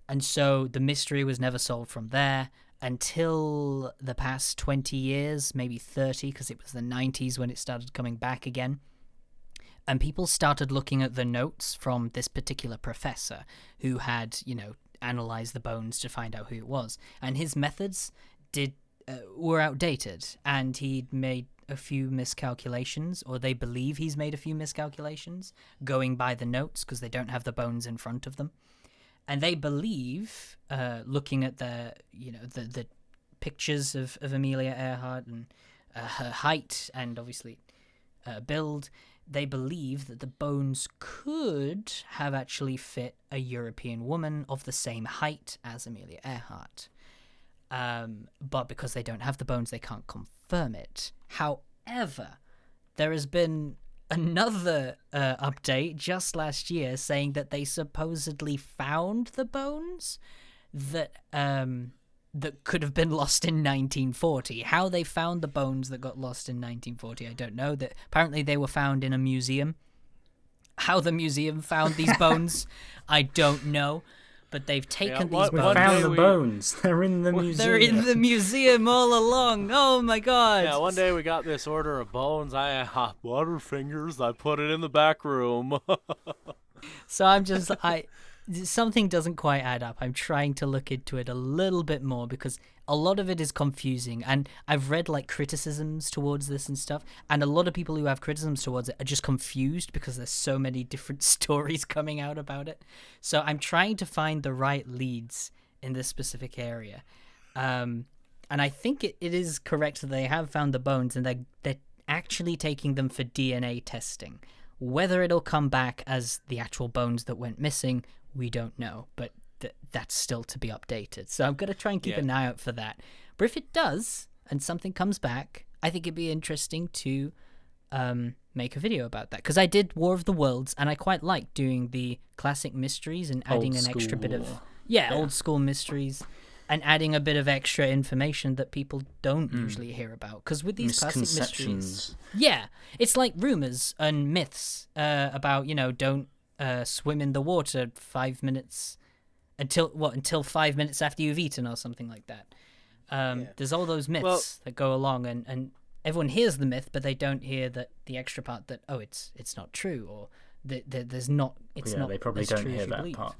And so the mystery was never solved from there until the past 20 years, maybe 30, because it was the 90s when it started coming back again. And people started looking at the notes from this particular professor who had, analyze the bones to find out who it was, and his methods were outdated, and he'd made a few miscalculations, or they believe he's made a few miscalculations going by the notes, because they don't have the bones in front of them, and they believe, looking at the pictures of Amelia Earhart and her height and obviously build, they believe that the bones could have actually fit a European woman of the same height as Amelia Earhart. But because they don't have the bones, they can't confirm it. However, there has been another update just last year saying that they supposedly found the bones that could have been lost in 1940. How they found the bones that got lost in 1940, I don't know. That apparently they were found in a museum. how the museum found these bones. I don't know, but they've taken these We bones. found the bones. They're in the museum. They're in the museum all along. Oh my god. Yeah, one day we got this order of bones. Butterfingers. I put it in the back room. So something doesn't quite add up. I'm trying to look into it a little bit more because a lot of it is confusing, and I've read like criticisms towards this and stuff, and a lot of people who have criticisms towards it are just confused because there's so many different stories coming out about it. So I'm trying to find the right leads in this specific area, and I think it is correct that they have found the bones, and they're actually taking them for DNA testing. Whether it'll come back as the actual bones that went missing, we don't know, but that's still to be updated. So I'm going to try and keep an eye out for that. But if it does, and something comes back, I think it'd be interesting to make a video about that. Because I did War of the Worlds, and I quite like doing the classic mysteries and adding an extra bit of... old school mysteries, and adding a bit of extra information that people don't usually hear about. Because with these classic mysteries... Yeah, it's like rumors and myths about, don't swim in the water 5 minutes... Until 5 minutes after you've eaten or something like that. There's all those myths that go along, and everyone hears the myth, but they don't hear the extra part that, it's not true, or there's not... It's not they probably as don't true hear as you that believe. part.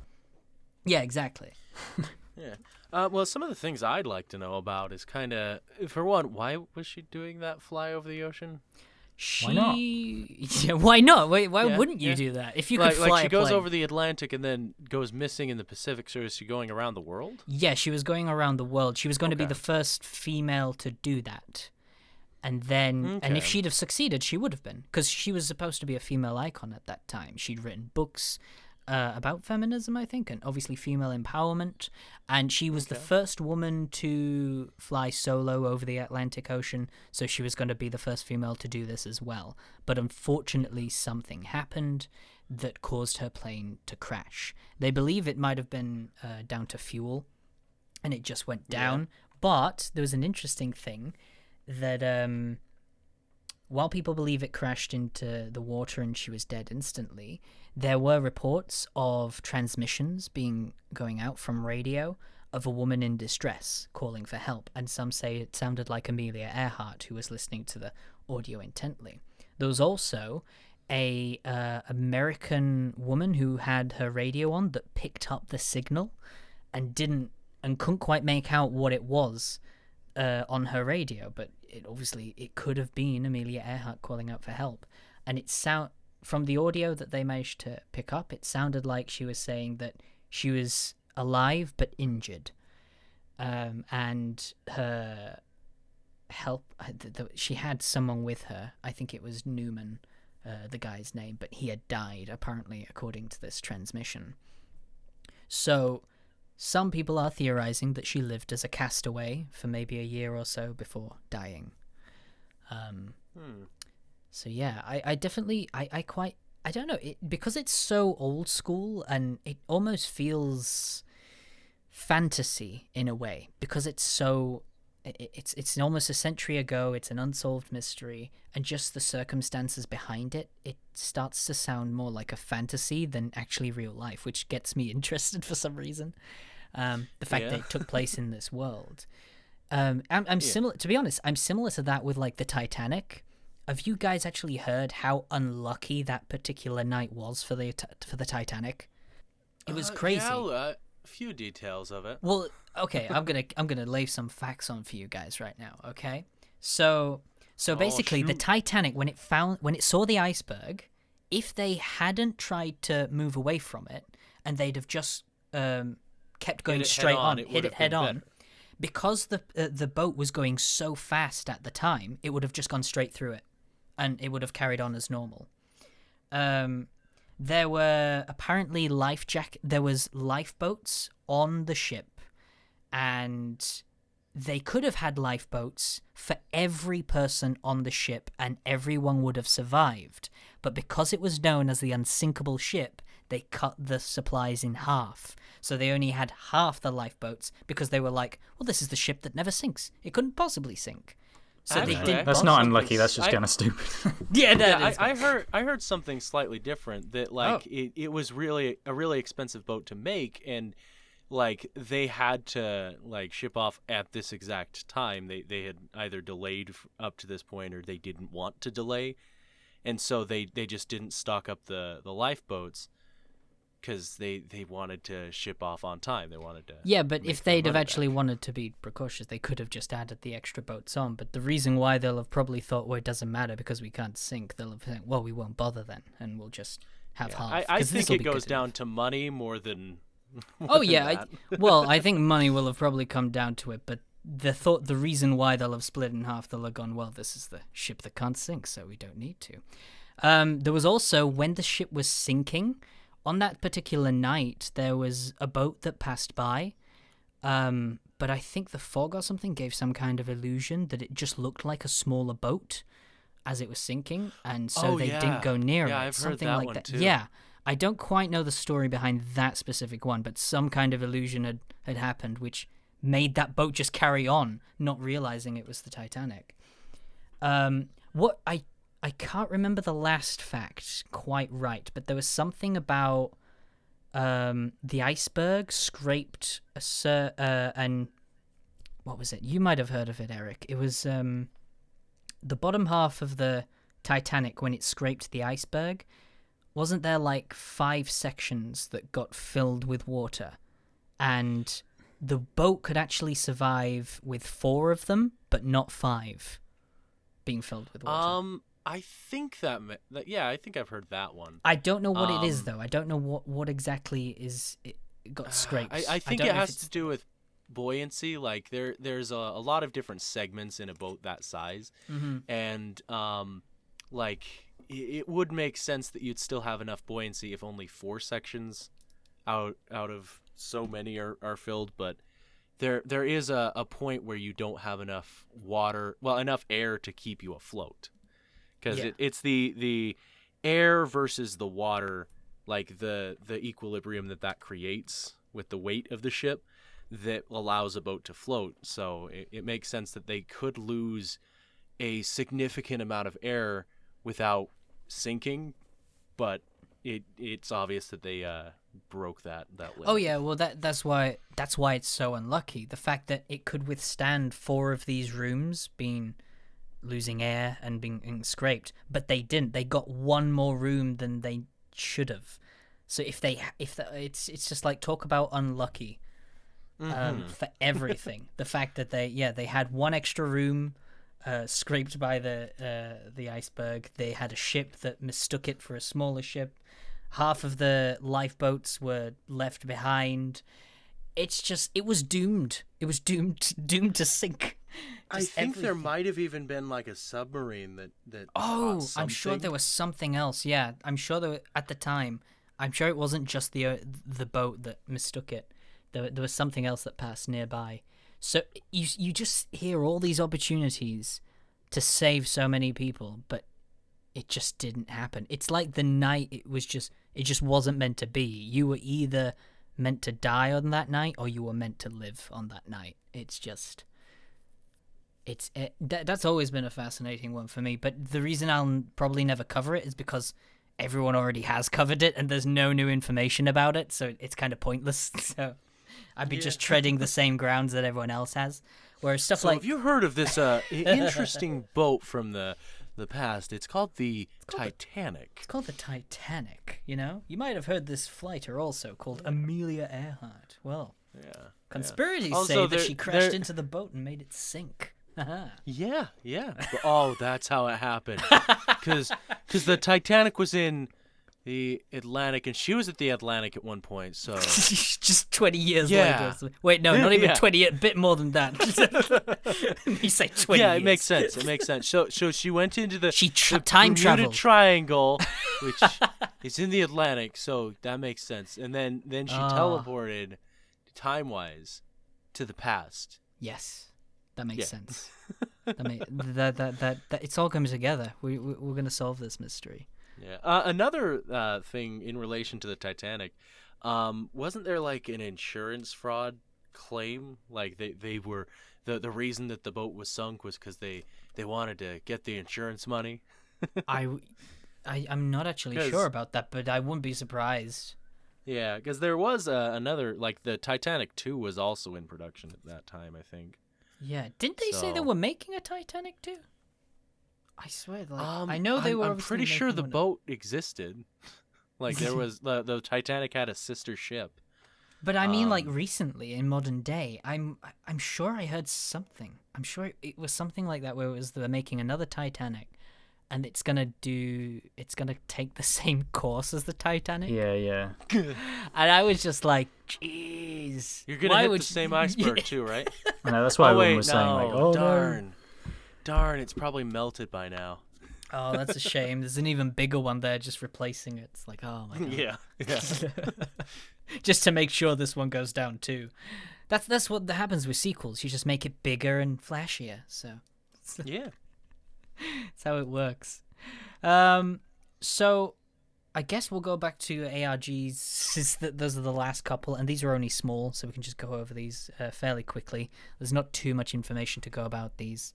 Yeah, exactly. Well, some of the things I'd like to know about is kind of, for one, why was she doing that fly over the ocean? Why not? Yeah, why not? Why wouldn't you do that? If you could fly like she a goes plane. over the Atlantic and then goes missing in the Pacific, so is she going around the world? Yeah, she was going around the world. She was going to be the first female to do that. And then, and if she'd have succeeded, she would have been. Because she was supposed to be a female icon at that time. She'd written books about feminism, I think, and obviously female empowerment. And she was the first woman to fly solo over the Atlantic Ocean, so she was going to be the first female to do this as well. But unfortunately, something happened that caused her plane to crash. They believe it might have been down to fuel, and it just went down. But there was an interesting thing that while people believe it crashed into the water and she was dead instantly, there were reports of transmissions going out from radio of a woman in distress calling for help, and some say it sounded like Amelia Earhart, who was listening to the audio intently. There was also a American woman who had her radio on that picked up the signal and couldn't quite make out what it was on her radio, but it could have been Amelia Earhart calling out for help. And from the audio that they managed to pick up, it sounded like she was saying that she was alive but injured, and her help, she had someone with her. I think it was Newman, the guy's name, but he had died, apparently, according to this transmission. So some people are theorizing that she lived as a castaway for maybe a year or so before dying. So yeah, I definitely, I don't know, because it's so old school and it almost feels fantasy in a way, because it's almost a century ago, it's an unsolved mystery, and just the circumstances behind it starts to sound more like a fantasy than actually real life, which gets me interested for some reason. The fact that it took place in this world. I'm similar, to be honest, I'm similar to that with like the Titanic. Have you guys actually heard how unlucky that particular night was for the Titanic? It was crazy. Yeah, a few details of it. Well, okay, I'm gonna lay some facts on for you guys right now. Okay, so basically, the Titanic, when it saw the iceberg, if they hadn't tried to move away from it and they'd have just kept going straight on, hit it head on. Because the boat was going so fast at the time, it would have just gone straight through it, and it would have carried on as normal. There were apparently there was lifeboats on the ship, and they could have had lifeboats for every person on the ship, and everyone would have survived. But because it was known as the unsinkable ship, they cut the supplies in half. So they only had half the lifeboats because they were like, well, this is the ship that never sinks. It couldn't possibly sink. So they Actually, did. That's not unlucky. That's just I- kind of stupid. Yeah, Yeah, that is. I heard something slightly different that like it was really a really expensive boat to make, and like they had to like ship off at this exact time. They had either delayed up to this point or they didn't want to delay, and so they just didn't stock up the lifeboats because they wanted to ship off on time. They wanted to. Yeah, but make if their they'd have money actually back. wanted to be precautious, they could have just added the extra boats on. But the reason why they'll have probably thought, well, it doesn't matter because we can't sink, they'll have said, well, we won't bother then, and we'll just have half. I 'cause think this'll it be goes good down enough. to money more than. Oh than yeah, that. well, I think money will have probably come down to it, but the reason why they'll have split in half, they'll have gone, well, this is the ship that can't sink, so we don't need to. There was also, when the ship was sinking, on that particular night, there was a boat that passed by, but I think the fog or something gave some kind of illusion that it just looked like a smaller boat as it was sinking, and so Oh, they yeah. didn't go near Yeah, it. I've heard Something that like one that. too. Yeah. I don't quite know the story behind that specific one, but some kind of illusion had happened which made that boat just carry on, not realizing it was the Titanic. What I can't remember the last fact quite right, but there was something about the iceberg scraped and what was it? You might have heard of it, Eric. It was the bottom half of the Titanic when it scraped the iceberg. Wasn't there like 5 sections that got filled with water, and the boat could actually survive with 4 of them, but not 5 being filled with water? I think yeah, I think I've heard that one. I don't know what it is though. I don't know what exactly it got scraped. I think don't it know if has it's- to do with buoyancy. Like there's a lot of different segments in a boat that size, and like it would make sense that you'd still have enough buoyancy if only 4 sections out of so many are filled. But there is a point where you don't have enough enough air to keep you afloat, because Yeah. it's the air versus the water, like the equilibrium that creates with the weight of the ship that allows a boat to float. So it makes sense that they could lose a significant amount of air without sinking, but it's obvious that they broke that limit. Oh yeah, well that's why it's so unlucky. The fact that it could withstand 4 of these rooms being losing air and being scraped, but they didn't. They got 1 more room than they should have. So it's just like, talk about unlucky for everything. The fact that they had 1 extra room scraped by the iceberg. They had a ship that mistook it for a smaller ship. Half of the lifeboats were left behind. It was doomed. It was doomed to sink. I Just think there everything. might have even been like a submarine that Oh, caught I'm sure something. there was something else. Yeah, I'm sure at the time. I'm sure it wasn't just the boat that mistook it. There was something else that passed nearby. So you just hear all these opportunities to save so many people, but it just didn't happen. It's like the night it just wasn't meant to be. You were either meant to die on that night or you were meant to live on that night. That's always been a fascinating one for me, but the reason I'll probably never cover it is because everyone already has covered it and there's no new information about it, so it's kind of pointless. So I'd be just treading the same grounds that everyone else has. Whereas stuff So like have you heard of this interesting boat from the past? It's called the Titanic. it's called the Titanic, you know? You might have heard this fighter also called Amelia Earhart. Well, Yeah. conspiracies Also, say that there- she crashed there- into the boat and made it sink. Haha. Yeah. Oh, that's how it happened. Because the Titanic was in the Atlantic, and she was at the Atlantic at one point. So Just 20 years Yeah. later. Wait, no, not even Yeah. 20 years, a bit more than that. You say 20 yeah, years. it makes sense. It makes sense. So she went into the She the time Bermuda traveled. Triangle, which is in the Atlantic. So that makes sense. And then she teleported, time-wise, to the past. Yes, that makes Yeah. sense. That it's all coming together. We're gonna solve this mystery. Yeah. Another thing in relation to the Titanic, wasn't there like an insurance fraud claim? Like they were the reason that the boat was sunk was because they wanted to get the insurance money. I'm not actually sure about that, but I wouldn't be surprised. Yeah, because there was another, like, the Titanic 2 was also in production at that time, I think. Yeah, didn't they say they were making a Titanic 2? I swear, like, I know they were. I'm pretty sure the boat existed. Like, there was the Titanic had a sister ship. But I mean, like, recently in modern day, I'm sure I heard something. I'm sure it was something like that, where it was they're making another Titanic, and it's gonna take the same course as the Titanic. Yeah. And I was just like, jeez. You're gonna hit the same iceberg too, right? I know, that's why everyone was saying, no, like, oh, darn. Darn, it's probably melted by now. Oh, that's a shame. There's an even bigger one there just replacing it. It's like, oh my god. Yeah. Just to make sure this one goes down too. That's what happens with sequels. You just make it bigger and flashier. So Yeah. that's how it works. So I guess we'll go back to ARGs, since those are the last couple, and these are only small, so we can just go over these fairly quickly. There's not too much information to go about these,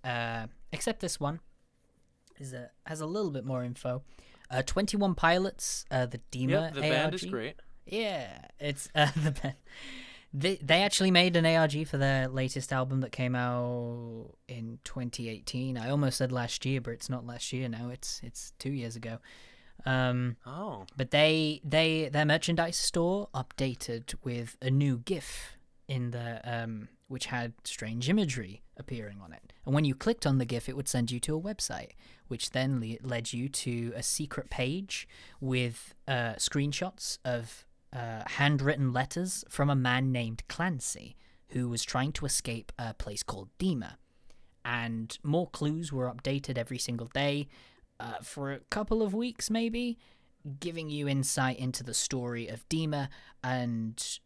except this one has a little bit more info. 21 Pilots, the Dema Yep, the ARG. band is great. Yeah, it's the band. They actually made an ARG for their latest album that came out in 2018. I almost said last year, but it's not last year now. It's 2 years ago. But their merchandise store updated with a new GIF in the which had strange imagery appearing on it. And when you clicked on the GIF, it would send you to a website, which then led you to a secret page with screenshots of handwritten letters from a man named Clancy, who was trying to escape a place called Dema. And more clues were updated every single day for a couple of weeks, maybe, giving you insight into the story of Dema and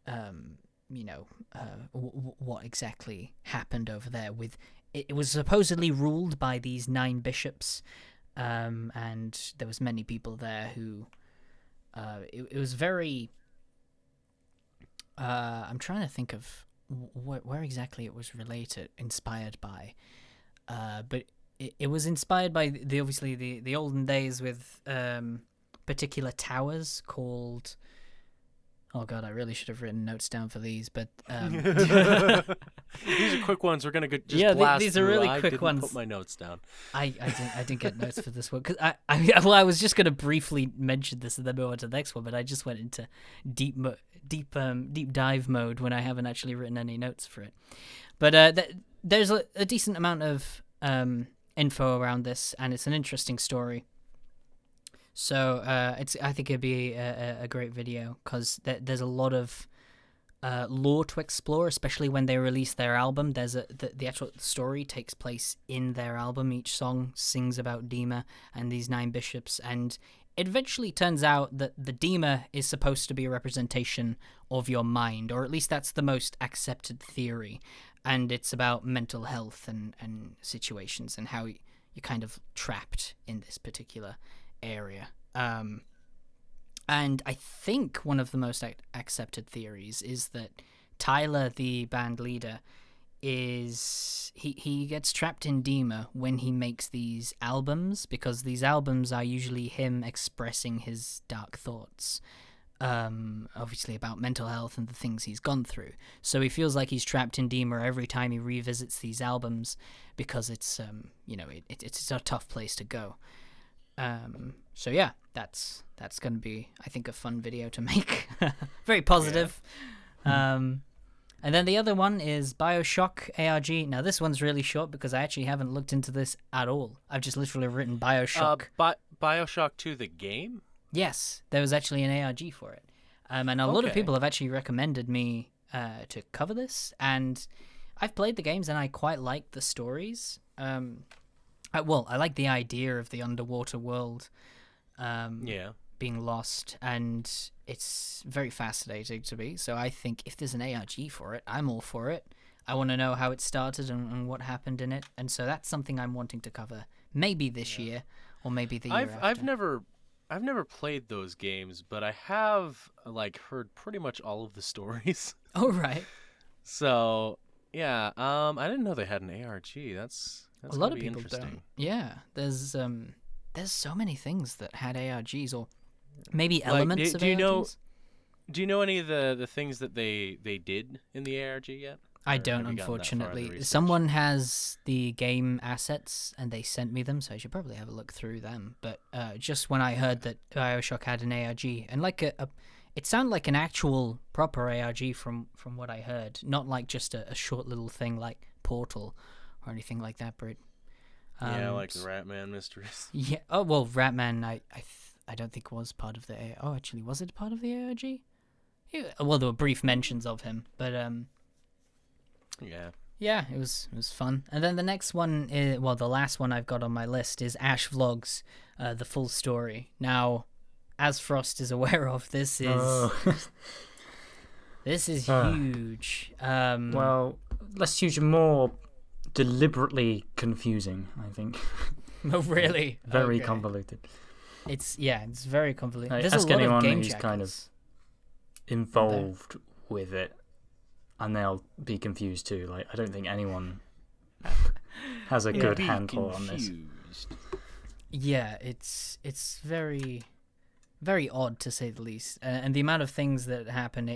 what exactly happened over there. With it was supposedly ruled by these 9 bishops, and there was many people there who it was very I'm trying to think of where exactly it was inspired by, but it was inspired by the olden days with particular towers called. Oh god, I really should have written notes down for these, but these are quick ones. We're gonna just blast these are really through. quick I didn't ones. put my notes down. I didn't get notes for this one because I was just gonna briefly mention this and then move on to the next one, but I just went into deep dive mode when I haven't actually written any notes for it. But there's a decent amount of info around this, and it's an interesting story. So I think it'd be a great video because there's a lot of lore to explore, especially when they release their album. There's the actual story takes place in their album. Each song sings about Dema and these 9 bishops, and it eventually turns out that the Dema is supposed to be a representation of your mind, or at least that's the most accepted theory. And it's about mental health and situations and how you're kind of trapped in this particular area. And I think one of the most accepted theories is that Tyler, the band leader, he gets trapped in Dema when he makes these albums, because these albums are usually him expressing his dark thoughts, obviously about mental health and the things he's gone through. So he feels like he's trapped in Dema every time he revisits these albums, because it's it's a tough place to go. So yeah, that's going to be, I think, a fun video to make. Very positive. Yeah. And then the other one is Bioshock ARG. Now this one's really short because I actually haven't looked into this at all. I've just literally written Bioshock. Bioshock 2, the game? Yes, there was actually an ARG for it. And a lot of people have actually recommended me to cover this, and I've played the games and I quite like the stories. I like the idea of the underwater world being lost, and it's very fascinating to me. So I think if there's an ARG for it, I'm all for it. I want to know how it started and what happened in it, and so that's something I'm wanting to cover. Maybe this year, or maybe the year after. I've never played those games, but I have heard pretty much all of the stories. Oh right. So Yeah, I didn't know they had an ARG. That's A lot gonna of be people interesting. don't. Yeah, there's so many things that had ARGs or maybe Like, elements of ARGs. do you know any of the things that they did in the ARG yet? I Or don't, have you gotten that far in the unfortunately. research? Someone has the game assets and they sent me them, so I should probably have a look through them. But just when I heard that Bioshock had an ARG, and like it sounded like an actual proper ARG from what I heard, not like just a short little thing like Portal or anything like that. But Yeah, like the Ratman mysteries. yeah. Oh well, Ratman, I don't think was part of the Oh, actually, was it part of the ARG? Yeah, well, there were brief mentions of him, but Yeah. yeah, it was fun. And then the next one is, well, the last one I've got on my list is Ash Vlogs, the full story. Now, as Frost is aware of, this is this is huge. Well, less huge and more deliberately confusing, I think. Oh, really? Very Okay. convoluted. It's very convoluted. Like, There's ask a lot anyone of game who's kind of jackers. involved with it, and they'll be confused too. Like, I don't think anyone has a good handle on this. Yeah, it's very very odd to say the least, and the amount of things that happen.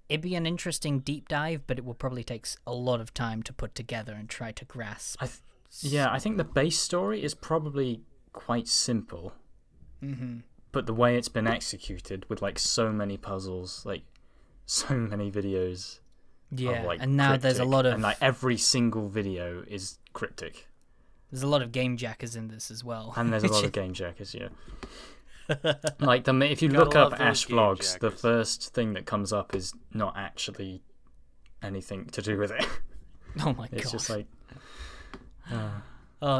It'd be an interesting deep dive, but it will probably take a lot of time to put together and try to grasp. I think the base story is probably quite simple, Mm-hmm. but the way it's been executed with like so many puzzles, like so many videos, Yeah, of, like, and now there's a cryptic, lot of and like every single video is cryptic, there's a lot of game jackers in this as well. and there's a lot of game jackers. Yeah, like if you Gotta look love up those Ash game Vlogs, the jackers. first thing that comes up is not actually anything to do with it. Oh my It's god! just like.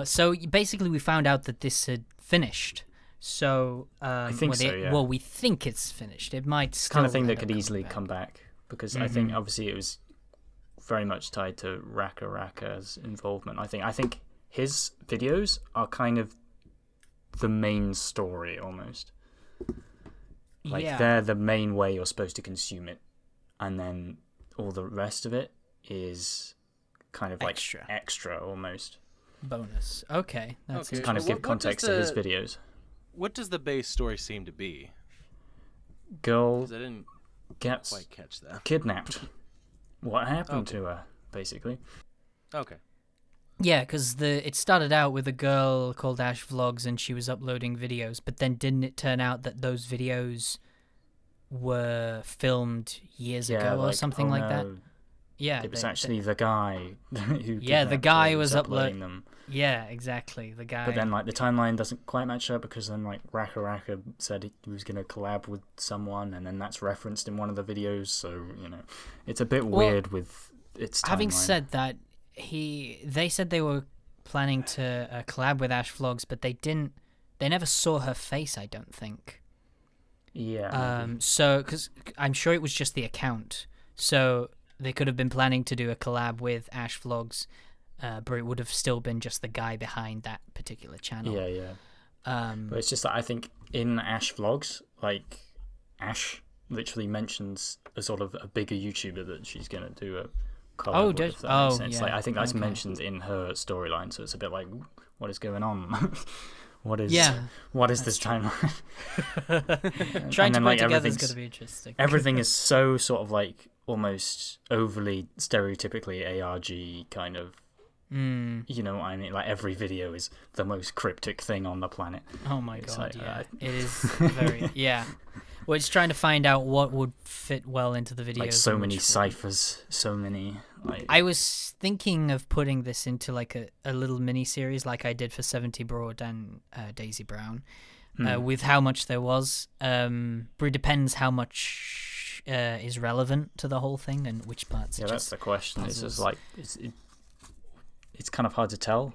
So basically, we found out that this had finished. So I think so, yeah. Well, we think it's finished. It might It's the still kind of thing end that up could coming easily back. come back, because I think Mhm. obviously it was very much tied to Raka's involvement. I think his videos are kind of the main story almost. Like, Yeah. they're the main way you're supposed to consume it, and then all the rest of it is kind of like extra almost. Bonus. Okay, that's Okay. Kind of But give what does context to his the- videos. What does the base story seem to be? Girl 'Cause I didn't gets quite catch that. kidnapped. What happened Okay. to her, basically? Okay. Yeah, because it started out with a girl called Ash Vlogs, and she was uploading videos. But then didn't it turn out that those videos were filmed years ago or something like that? Yeah, It was they- actually the guy who. Yeah, the kidnapped guy her was uploading them. Yeah, exactly. The guy. But then, like, the timeline doesn't quite match up, because then, like, Raka said he was going to collab with someone, and then that's referenced in one of the videos. So, it's a bit weird with its timeline. Having said that, they said they were planning to collab with Ash Vlogs, but they didn't. They never saw her face, I don't think. Yeah. So, because I'm sure it was just the account. So they could have been planning to do a collab with Ash Vlogs, but it would have still been just the guy behind that particular channel. Yeah. But it's just that I think in Ash Vlogs, like, Ash literally mentions a sort of a bigger YouTuber that she's going to do a collab with, if that makes sense. yeah. Like, I think that's Okay. mentioned in her storyline, so it's a bit like, what is going on? What is this timeline? Trying to then, put like, it together is everything's- going to be interesting. Everything is so sort of like almost overly stereotypically ARG kind of. You know what I mean? Like, every video is the most cryptic thing on the planet. Oh my It's god, like, yeah. It is very, yeah. Well, it's trying to find out what would fit well into the videos. Like, so and many which ciphers, so many. Like, I was thinking of putting this into like a little mini series, like I did for 70 Broad and Daisy Brown, with how much there was. But it depends how much is relevant to the whole thing and which parts. yeah, are that's just the question. It's puzzles. just like it's kind of hard to tell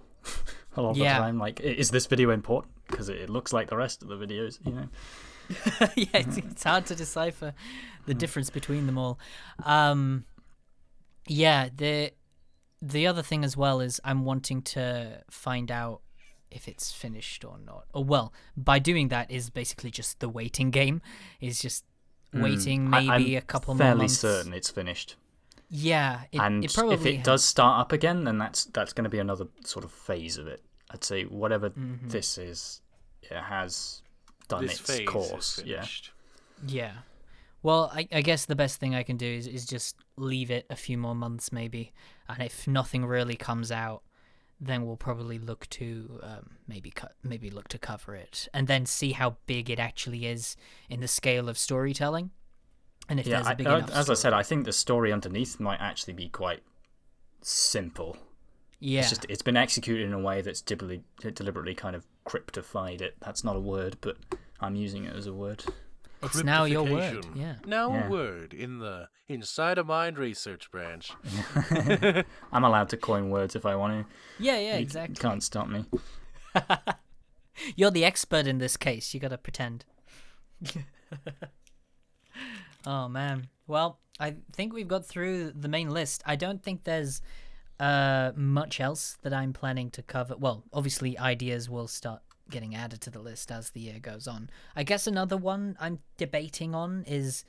a lot of the time. Like, is this video important? Because it looks like the rest of the videos, yeah, it's hard to decipher the difference between them all. Yeah, the other thing as well is I'm wanting to find out if it's finished or not. Or, well, by doing that is basically just the waiting game. Is just waiting maybe I'm a couple more fairly months. certain it's finished. Yeah, And it probably if it does start up again, then that's going to be another sort of phase of it. I'd say whatever this is, it has done This its phase course. is Yeah. finished. Yeah. Well, I guess the best thing I can do is just leave it a few more months maybe, and if nothing really comes out, then we'll probably look to maybe look to cover it, and then see how big it actually is in the scale of storytelling, and if there's a big enough as I said, story. I think the story underneath might actually be quite simple. Yeah. It's been executed in a way that's deliberately kind of cryptified it. That's not a word, but I'm using it as a word. It's now your word. Cryptification. Yeah. Now Yeah. a word in the Inside of Mind research branch. I'm allowed to coin words if I want to. Yeah, You exactly. can't stop me. You're the expert in this case. You gotta pretend. Oh man. Well, I think we've got through the main list. I don't think there's much else that I'm planning to cover. Well, obviously ideas will start getting added to the list as the year goes on. I guess another one I'm debating on is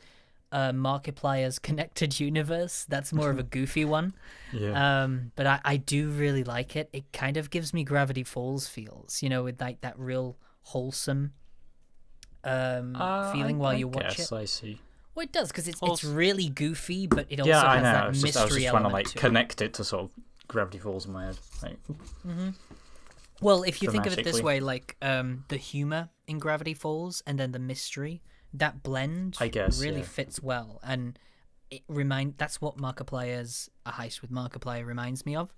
Markiplier's Connected Universe. That's more of a goofy one. Yeah. But I do really like it. It kind of gives me Gravity Falls feels, with like that real wholesome feeling while you watch it. I see. Well, it does, because it's really goofy, but it also Yeah, I has know. that I was mystery just trying to element to it. connect it to sort of Gravity Falls in my head. Well, if you think of it this thematically. way, like the humor in Gravity Falls and then the mystery, that blend I guess, really yeah. fits well, and that's what Markiplier's A Heist with Markiplier reminds me of.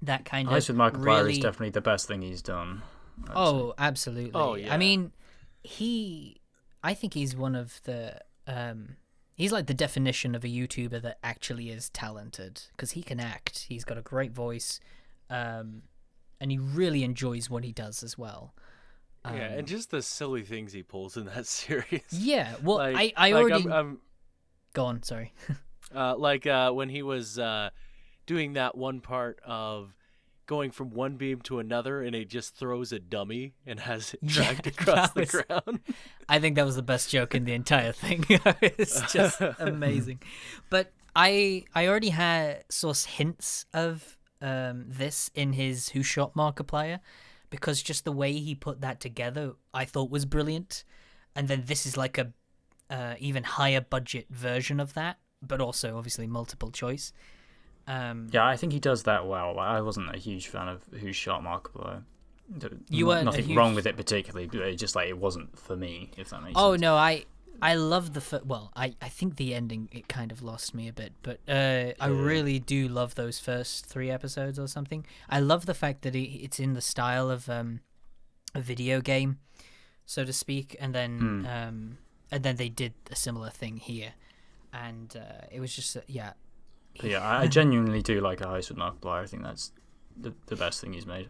That kind of Heist with Markiplier really... is definitely the best thing he's done. I'd Oh, absolutely. Oh, yeah. I mean, I think he's one of the he's like the definition of a YouTuber that actually is talented, because he can act. He's got a great voice, and he really enjoys what he does as well. Yeah, and just the silly things he pulls in that series. Yeah, well, Like, I already... I'm Go on, sorry. when he was doing that one part of going from one beam to another, and he just throws a dummy and has it dragged across the ground. I think that was the best joke in the entire thing. It's just amazing. But I already saw hints of this in his Who Shot Markiplier, because just the way he put that together I thought was brilliant. And then this is like a even higher budget version of that, but also obviously multiple choice. Yeah, I think he does that well. I wasn't a huge fan of Who Shot Markiplier. You weren't nothing wrong with it particularly, but it just it wasn't for me, if that makes sense. Oh no, I love the well, I think the ending, it kind of lost me a bit, but I really do love those first 3 episodes or something. I love the fact that it's in the style of a video game, so to speak, and then they did a similar thing here, and it was just yeah. But yeah, I genuinely do like A Heist with Markiplier. I think that's the best thing he's made.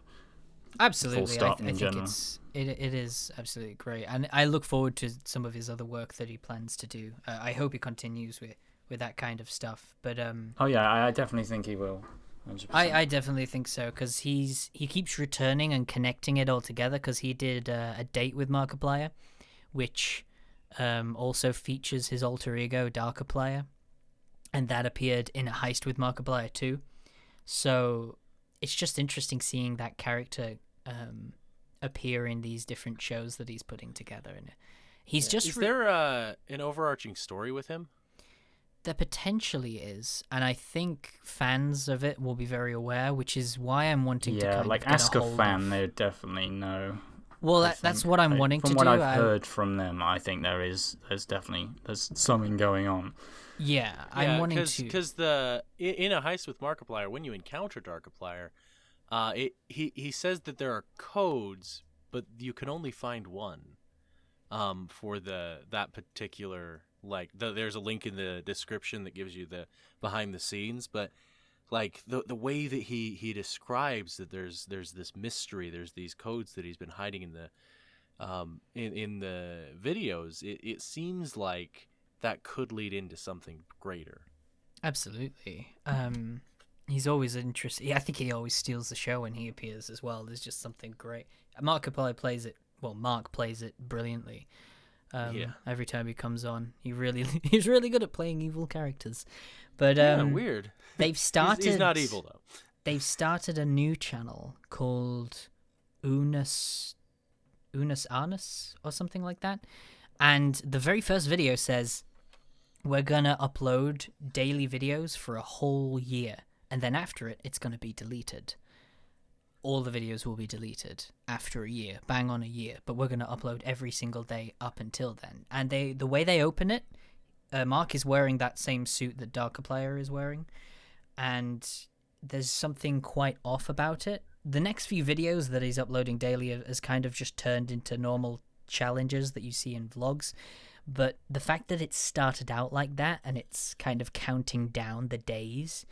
Absolutely, Full stop I in think general. it is absolutely great, and I look forward to some of his other work that he plans to do. I hope he continues with that kind of stuff. But Oh yeah, I definitely think he will. 100%. I definitely think so, because he keeps returning and connecting it all together, because he did a date with Markiplier, which also features his alter ego Darkiplier, and that appeared in A Heist with Markiplier too. So it's just interesting seeing that character appear in these different shows that he's putting together, and he's just Is there an overarching story with him? There potentially is, and I think fans of it will be very aware, which is why I'm wanting to kind like of get ask a a hold fan, of... they would definitely know. Well, I that's think. what I'm wanting to do. From what I've heard from them, I think there's something going on. Yeah, I'm wanting to... because in A Heist with Markiplier, when you encounter Darkiplier, he says that there are codes, but you can only find one for that particular, there's a link in the description that gives you the behind the scenes, but like the way that he describes that there's this mystery, there's these codes that he's been hiding in the videos, it seems like that could lead into something greater. Absolutely. He's always interesting. I think he always steals the show when he appears as well. There's just something great. Markiplier plays it. Well, Mark plays it brilliantly. Every time he comes on, he's really good at playing evil characters. But weird. They've started. He's not evil though. They've started a new channel called Unus Annus or something like that. And the very first video says, we're going to upload daily videos for a whole year. And then after it, it's going to be deleted. All the videos will be deleted after a year, bang on a year. But we're going to upload every single day up until then. And the way they open it, Mark is wearing that same suit that Markiplier is wearing. And there's something quite off about it. The next few videos that he's uploading daily has kind of just turned into normal challenges that you see in vlogs. But the fact that it started out like that and it's kind of counting down the days,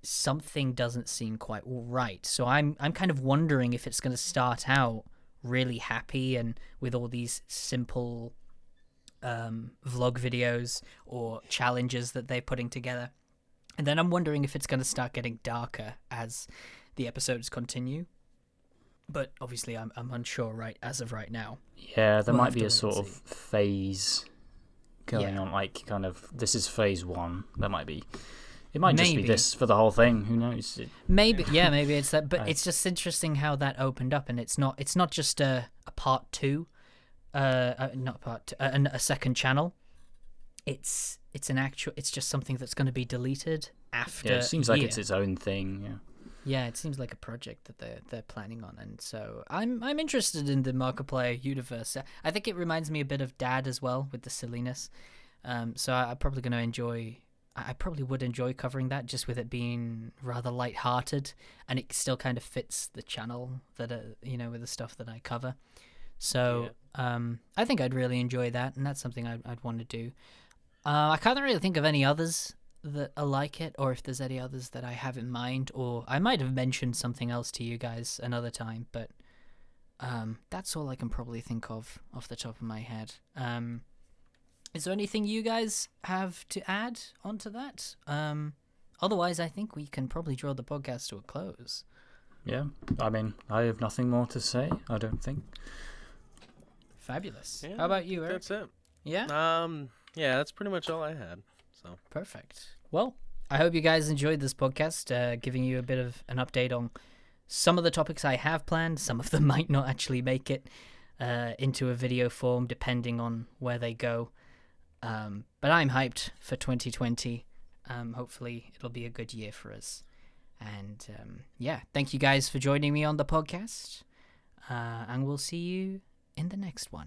something doesn't seem quite right. So I'm kind of wondering if it's going to start out really happy and with all these simple vlog videos or challenges that they're putting together. And then I'm wondering if it's going to start getting darker as the episodes continue. But obviously I'm unsure as of right now. Yeah, there might be a sort of phase going on, like kind of, this is phase 1. There might be. It might just be this for the whole thing. Who knows? Maybe it's that. But it's just interesting how that opened up, and it's not just a part 2, not part 2, a second channel. It's just something that's going to be deleted after. Yeah, it seems like it's its own thing. Yeah. Yeah, it seems like a project that they're planning on, and so I'm interested in the Markiplier universe. I think it reminds me a bit of Dad as well with the silliness. So I'm probably going to enjoy. I probably would enjoy covering that, just with it being rather light-hearted, and it still kind of fits the channel that with the stuff that I cover. So I think I'd really enjoy that, and that's something I'd want to do. I can't really think of any others that are like it, or if there's any others that I have in mind, or I might have mentioned something else to you guys another time, but that's all I can probably think of off the top of my head. Is there anything you guys have to add onto that? Otherwise, I think we can probably draw the podcast to a close. Yeah, I mean, I have nothing more to say, I don't think. Fabulous. Yeah, how about you, Eric? That's it. Yeah? Yeah, that's pretty much all I had. So perfect. Well, I hope you guys enjoyed this podcast, giving you a bit of an update on some of the topics I have planned. Some of them might not actually make it into a video form, depending on where they go. But I'm hyped for 2020. Hopefully it'll be a good year for us. And thank you guys for joining me on the podcast. And we'll see you in the next one.